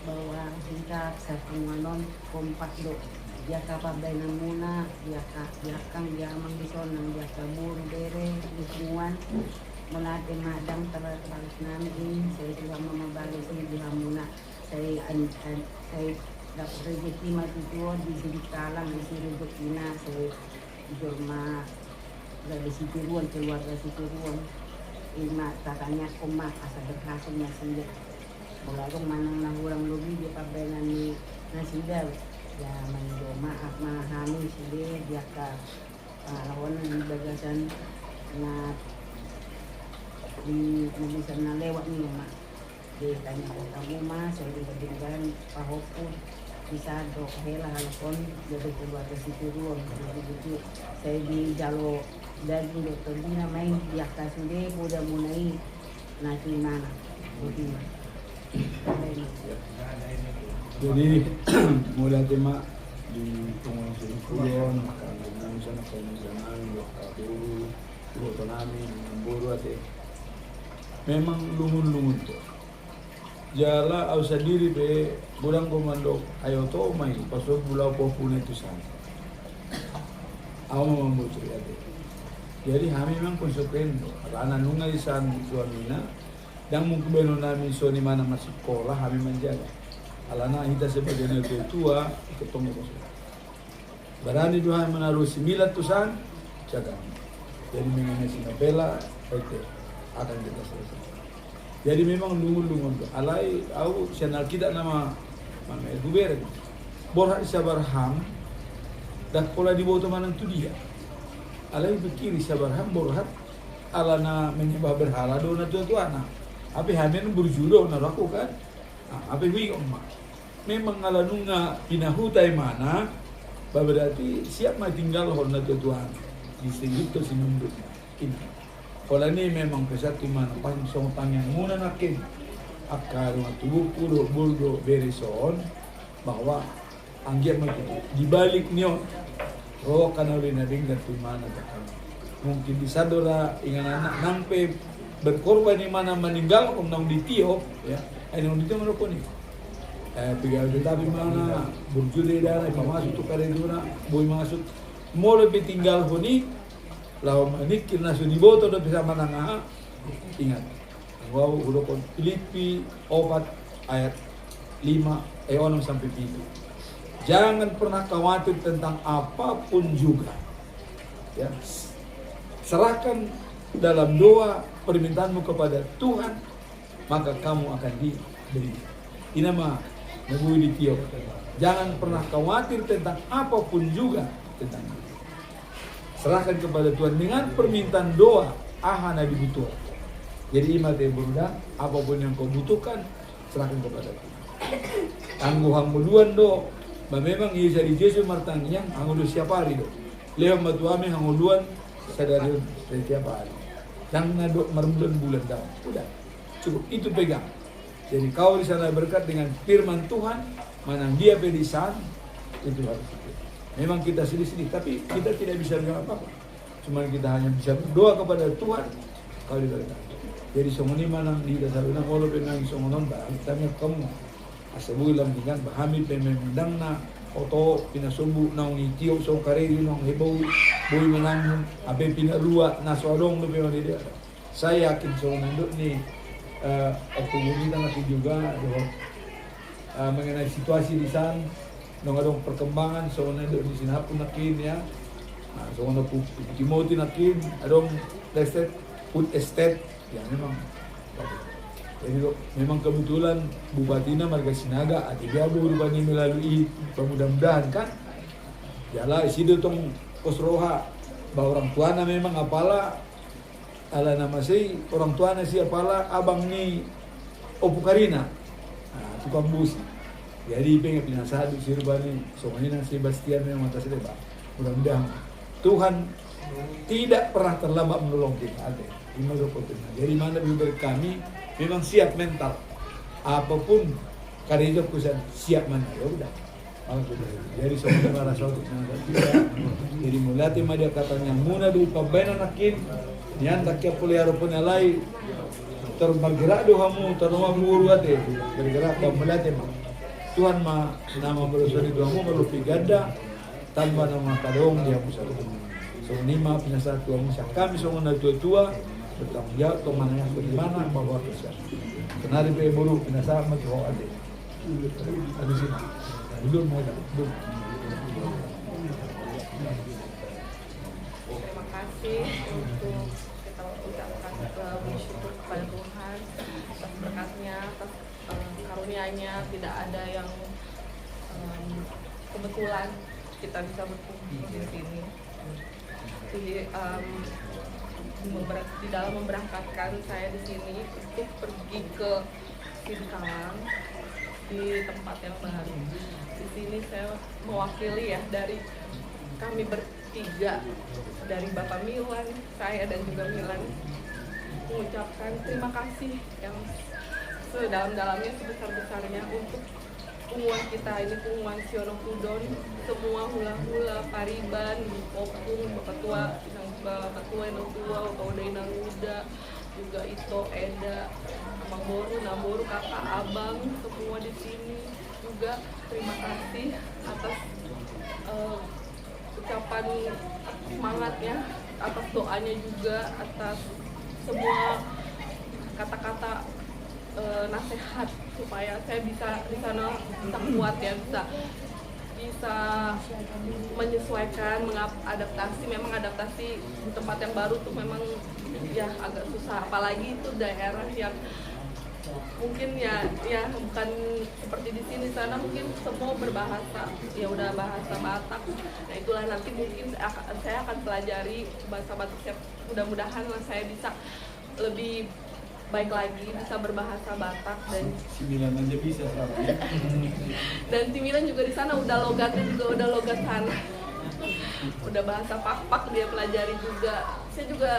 bahwa kita satu manon kompak do jaka pabainan muna jakang jamang di son nang jaka buru bere di semua melate madang terus nami ini saya juga memabali sini di hamuna saya dapat rezeki mati tua di Sidikalang di Sirujukina saya jorma dari Situruan keluarga Situruan ima katanya koma asa berhasilnya sendiri mulai manang nahurang lobi di pabainan ni nasidal ya mando maaf mahami sih dia ka lawan di bagasan na di bisa na lewat ni mak dia tanya kamu mas saya diberikan pahopun bisa dok hela halapon jadi keluarga Situruan begitu saya di jalo daging dokter Dina main dia kasih udah mulai nanti mana begini.
Jadi mulai tema di Tunggul Sulukulon, kandungan sana kandungan, wakaburu, turutonami, buru ate
memang lungun-lungun tuh. Jala au sadiri be bulang komando ayo to mai pasok bulau popune itu sana. Au membutuh ade. Jadi kami memang konsekuen tuh. Anak nunga isan suamina dan mungkin beno nami soni mana masih sekolah kami menjaga. Alana kita sebagai negara tua ketemu masuk. Barani dua menaruh 9 tusan jaga. Jadi mengenai sinabela oke akan kita selesai. Jadi memang lungun-lungun tuh. Alai au channel kita nama mana gubernur. Borhat sabarham dak pola di bawah mana tu dia. Alai berkiri sabarham borhat alana menyembah berhala dona tuana. Apa hamen berjuro na aku kan? Apa hui omma. Memang alanunga pinahutai mana berarti siap mah tinggal horna tuan di sini tu sinunduk ini. Kalau ni memang pesatu mana pansong tangan muna nakin akar matu puluh buldo berison bahwa anggap begitu di balik nyo kana uli nading dan mana takkan mungkin bisa dora ingat anak nampe berkorban di mana meninggal nang di tio ya nang di tio mana pun ni pigal tapi mana berjudi darah masuk tu kareduna boy masuk mau lebih tinggal honi lawan manik kena sudi boto do bisa mananga ingat wow udah kon Filipi 4 ayat 5 6 sampai 7. Jangan pernah khawatir tentang apapun juga ya, serahkan dalam doa permintaanmu kepada Tuhan maka kamu akan diberi. Ini mah nabui di tiok. Jangan pernah khawatir tentang apapun juga tentang itu. Serahkan kepada Tuhan dengan permintaan doa. Nabi butuh. Jadi imat berudah apapun yang kau butuhkan serahkan kepada Tuhan. Tangguh hanguluan do. Memang ia jadi Yesus martang yang hangulu siapa hari do. Lewat matuame hanguluan sadari setiap hari. Dan nadok bulan dah. Udah cukup itu pegang. Jadi kau di sana berkat dengan firman Tuhan, mana dia pedisan itu harus. Memang kita sedih-sedih, tapi kita tidak bisa bilang apa-apa. Cuma kita hanya bisa berdoa kepada Tuhan. Kau diberkati. Jadi semua ini mana di dasar unang walau penang semua non barang kami kamu asabu ilam dengan bahami pemendang na oto pinasumbu nang itiyo so kareri nang hebau boy menang abe pinarua naswadong lebih mana dia. Saya yakin semua nanduk ni aktivitas nanti juga mengenai situasi di sana. Nung adong perkembangan so na do di sinapun nakin ya. So na po Timothy nakin adong estate food estate ya memang. Jadi memang kebetulan Bupatina Marga Sinaga at Ibiabo rupanya melalui mudah-mudahan kan. Yalah isido tong Kosroha bahwa orang tua na memang apala ala nama si orang tua na si apala abang ni Opukarina. Tukang busi. Jadi pengen pinasado si Rubani, soalnya si Sebastian memang atas itu, Pak. Mudah-mudahan Tuhan tidak pernah terlambat menolong kita. Jadi mana bibir kami memang siap mental, apapun karya kusan siap mana ya udah. Jadi semua rasa jadi mulai dia katanya muna di pabena nakin, nian takya puliar pun alai terbergerak dohamu terumah guru ate bergerak pembelate mah. Tuhan mah nama berusuri doamu melupi ganda tanpa nama kadong dia pusat. So ini mah penasihat Tuhan Musa kami semua tua-tua bertanggung jawab ke mana yang bagaimana bahwa bisa. Kenari pe buruk penasihat mah tuh ada. Ada sini. Belum mau belum.
Terima kasih untuk kita ucapkan bersyukur kepada Tuhan atas berkatnya, atas karunia-Nya. Tidak ada yang kebetulan kita bisa berkumpul di sini. Di dalam memberangkatkan saya di sini untuk pergi ke Singkalang di tempat yang baru. Di sini saya mewakili ya dari kami bertiga, dari Bapak Milan, saya dan juga Milan, mengucapkan terima kasih yang sedalam-dalamnya, sebesar-besarnya untuk pengumuman kita ini, pengumuman Siono Kudon, semua hula-hula, pariban, popung, bapak tua, yang tua, Bapak Uda, juga Ito, Eda, Abang Boru, Naboru, kakak, abang, semua di sini juga terima kasih atas ucapan semangatnya, atas doanya juga, atas semua kata-kata nasihat supaya saya bisa di sana bisa kuat ya, bisa menyesuaikan, mengadaptasi. Memang adaptasi di tempat yang baru tuh memang ya agak susah, apalagi itu daerah yang mungkin ya bukan seperti di sini. Sana mungkin semua berbahasa ya udah bahasa Batak. Nah itulah nanti mungkin saya akan pelajari bahasa Batak. Mudah-mudahan saya bisa lebih baik lagi, bisa berbahasa Batak. Dan
Cimilan aja bisa sekarang ya.
Dan Cimilan juga di sana udah logatnya juga udah logat sana. Udah bahasa Pak dia pelajari juga. Saya juga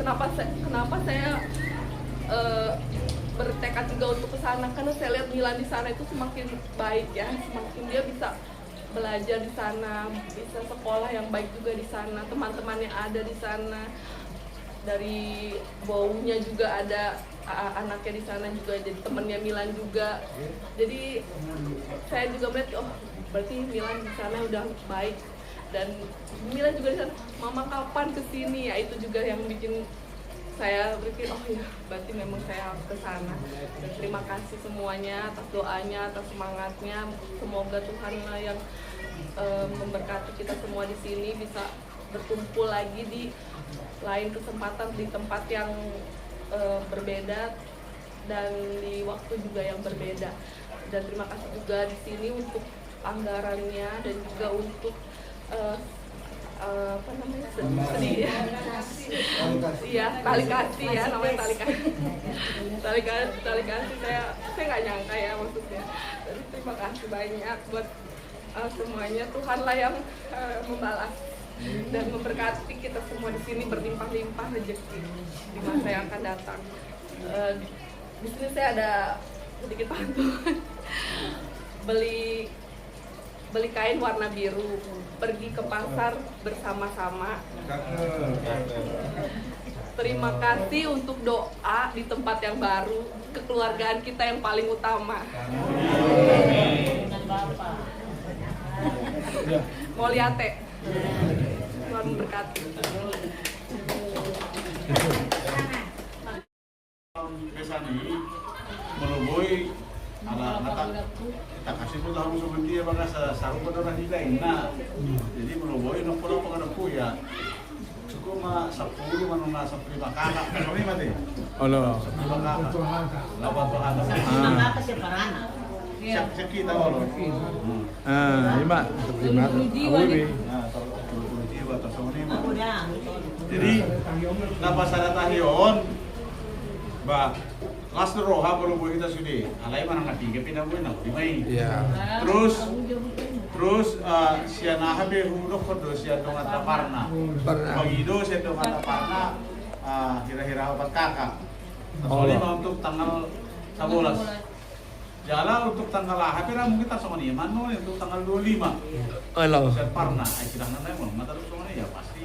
kenapa saya bertekad juga untuk ke sana, karena saya lihat Milan di sana itu semakin baik ya, semakin dia bisa belajar di sana, bisa sekolah yang baik juga di sana, teman-temannya ada di sana. Dari baunya juga ada anaknya di sana juga jadi temannya Milan juga. Jadi saya juga melihat berarti Milan di sana udah baik, dan Milan juga di sana, mama kapan kesini ya, itu juga yang bikin saya berpikir ya berarti memang saya harus ke sana. Dan terima kasih semuanya atas doanya, atas semangatnya. Semoga Tuhan yang memberkati kita semua di sini bisa berkumpul lagi di lain kesempatan di tempat yang berbeda dan di waktu juga yang berbeda. Dan terima kasih juga di sini untuk anggarannya dan juga untuk apa namanya tali kasih ya, namanya tali kasih saya nggak nyangka ya maksudnya. Jadi terima kasih banyak buat semuanya. Tuhanlah yang membalas dan memberkati kita semua di sini berlimpah-limpah rezeki di masa yang akan datang. Di sini saya ada sedikit bantuan. Beli kain warna biru, pergi ke pasar bersama-sama. Terima kasih untuk doa di tempat yang baru, kekeluargaan kita yang paling utama. Mau lihat teh? Tuhan memberkati.
Kesani meloboi ala tak kasih pun tahu seperti dia bangga sarung pada orang lain. Nah, jadi meloboi nak pulau pengaruh ya. Cukup mah 10 mana 15 kakak. Kami mati.
Allah.
10 kakak. Lawan Tuhan.
Kakak siapa anak?
Siapa kita kalau.
Lima. Abu ini.
Jadi napa sada tahion ba las roha baru kita sudah alai mana ngati ke pindah buena dimai terus siana habe hudo kodo sia dong ataparna bagido sia dong ataparna hira-hira opat kakak soalnya untuk tanggal 11 jala untuk tanggal hampir mungkin tak sama nih mano untuk tanggal 25 sia parna kira nana mau mata terus sama ya pasti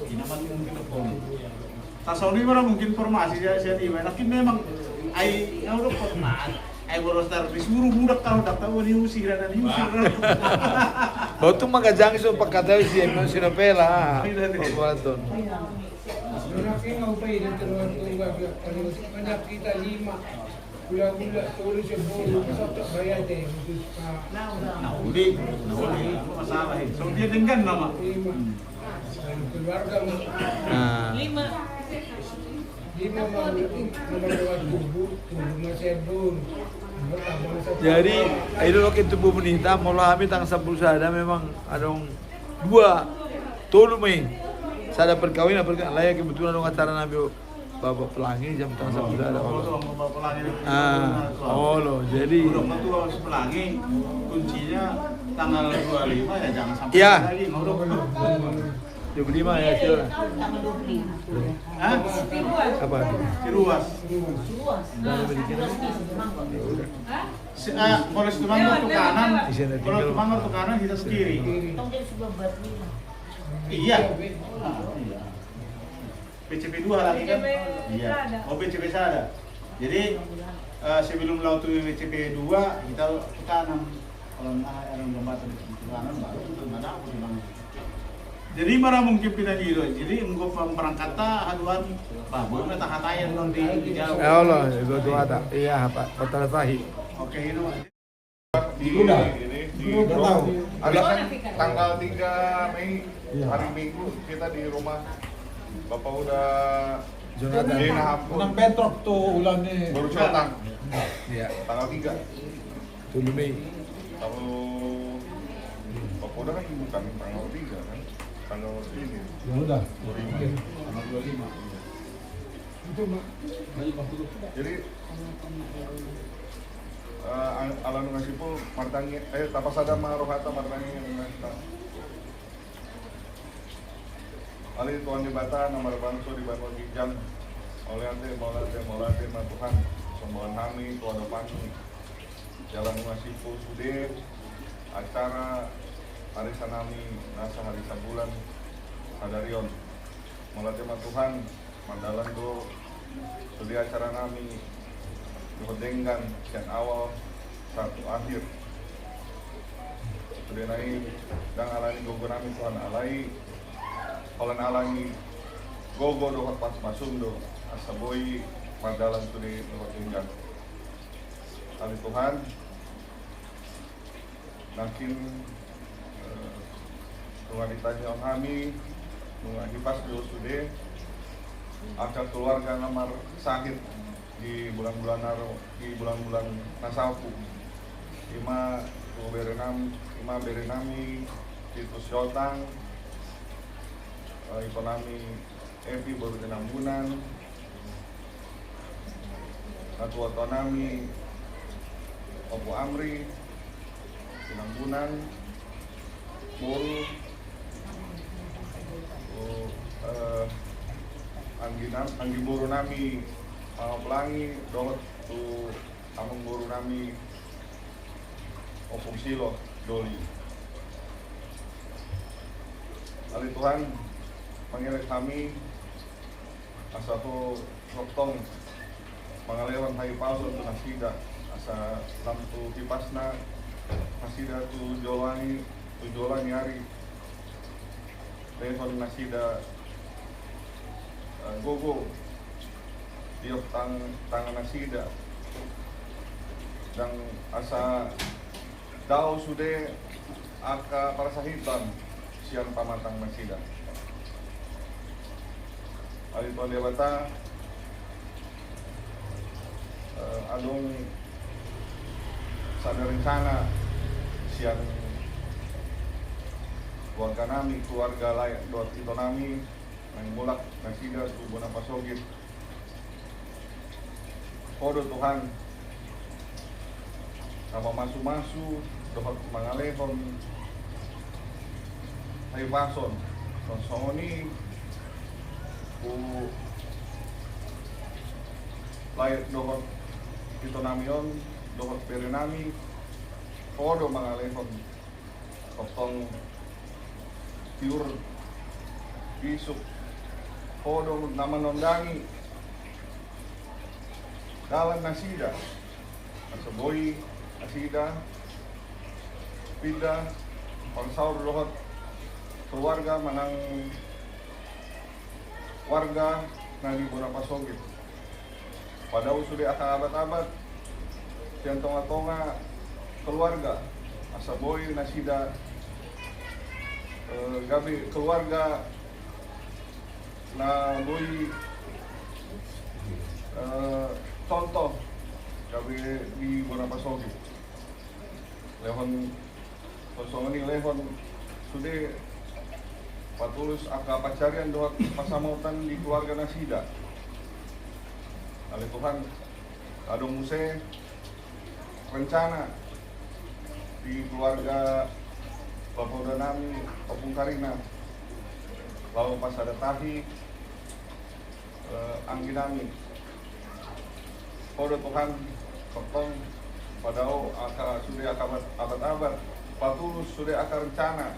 ini mungkin pun tasawuf ini mungkin formasi saya di mana, tapi memang ai udah pernah ai boros disuruh budak kalau dak tahu diusir dan diusir.
Bau tu magajang so pagkataw si Sinopela. Pagwaton.
Laki nggak upay dan terus banyak kita 5 gula-gula tulis yang boleh besok bayar deh.
Nah, masalah itu. So dia dengan nama.
Keluarga 5
jadi itu loh tubuh penita mula kami tang 10 sada memang ada 2 tolu main sada perkawinan layak kebetulan dong acara nabi Bapak Pelangi jam tang 10 sada loh jadi
Pelangi kuncinya tanggal 25 ya jangan sampai lagi
25 ya sih.
Tanggal 25.
Hah?
Apa?
Ciruas. Kalau Situmangor ke kanan, kalau Situmangor ke kanan kita ke kiri.
Tong dia sebelah barat.
Iya. BCP 2 lagi kan? Iya. Oh BCP ada. Jadi sebelum laut BCP 2 kita tanam kalau ada jembatan di kanan baru untuk ada apa di mana. Jadi mana mungkin pindah di itu. Jadi engkau perangkata haduan bagus mata hatayan non di jauh.
Ya Allah, itu ada. Iya, Pak. Kota Tahi.
Oke, itu
di ada kan tanggal 3 Mei hari Minggu kita di rumah Bapak udah
Jonathan. Nang Petrok tuh ulangnya.
Baru datang.
Iya.
Tanggal 3.
7 Mei.
Kalau Bapak udah kan bukan tanggal 3 kan? Tanggal ini.
Ya udah.
25. Tanggal 25.
Itu Mak.
Jadi ala nungasipul martangi tapasada marohata martangi nungasta ali tuan di bata nomor bangso di Bangun Gijang oleh ante molate Tuhan sembohan kami tuan dopani jalan nungasipul sude acara hari sanami nasa hari sabulan sadarion molate Tuhan mandalan do sude acara nami dihudengkan sekian awal satu akhir sudah naik dan alani gogo nami Tuhan alai olan alani gogo dohot pas masum do asaboi madalan sudah dihudengkan ali Tuhan nakin Tuhan ditanya kami mengahipas do sudah akan keluarga namar sakit di bulan-bulan nasapu ima berenami Titus Yotang Ikonami Evi baru 6 bulan Natu Otonami Opo Amri 6 bulan Buru Anggi Buru Nami Pelangi dohot tu among buru nami opung silo doli. Ali Tuhan mengelek kami asaho roktong mangalewan hai palsu tu nasida asa lampu kipasna nasida tu jolani hari lehon nasida gogo diok tangan nasida dan asa dao sude aka para sahiban siang pamatang nasida ali tuan dewata adong sada rencana siang keluarga layak doat itu nami mulak nasida tu bona pasogit kodo Tuhan sama masu-masu dapat mangalehon hai pason sonsoni ku layak dohot itu namion dohot perenami kodo mangalehon kosong tiur isuk kodo nama nondangi dalam nasida asaboi nasida pindah pangsaur dohot keluarga manang warga nadi bona pasogit padahal sudah akan abad-abad siang tonga-tonga keluarga asaboi nasida gabi keluarga na boi contoh kami di Bona Pasogi lehon kosong ini lehon sudah patulus aka pacarian doa pasamautan di keluarga nasida oleh Tuhan adong muse rencana di keluarga Bapak udah nami Opung Karina lalu pas ada tahi angginami kodo Tuhan kotong padahal sudah abad-abad patulus sudah akar rencana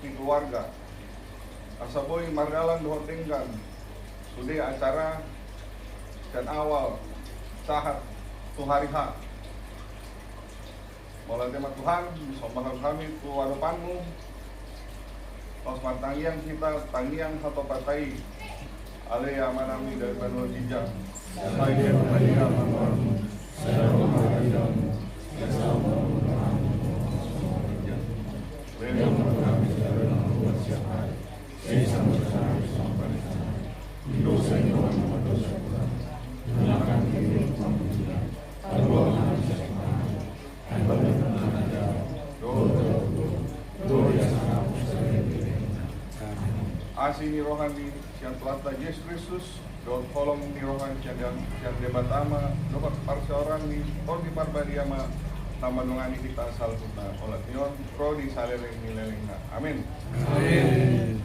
di keluarga asaboi mardalan dohot tinggal sudah acara dan awal saat tu hari H. Mulai tema Tuhan, disombahkan kami ku hadapanmu. Osman tangiang kita, tangiang satu partai. Ale amanami dari Banu Jijak. Bagi amanmu, saya menghadiranmu. Asih ni rohani yang telah Yesus Kristus, don kolong ni rohani yang debat ama, dapat perseorangan ni ton di parbadiama nama dongani kita asal kita olah tion pro di saleleng nilelengna. Amin.
Amin.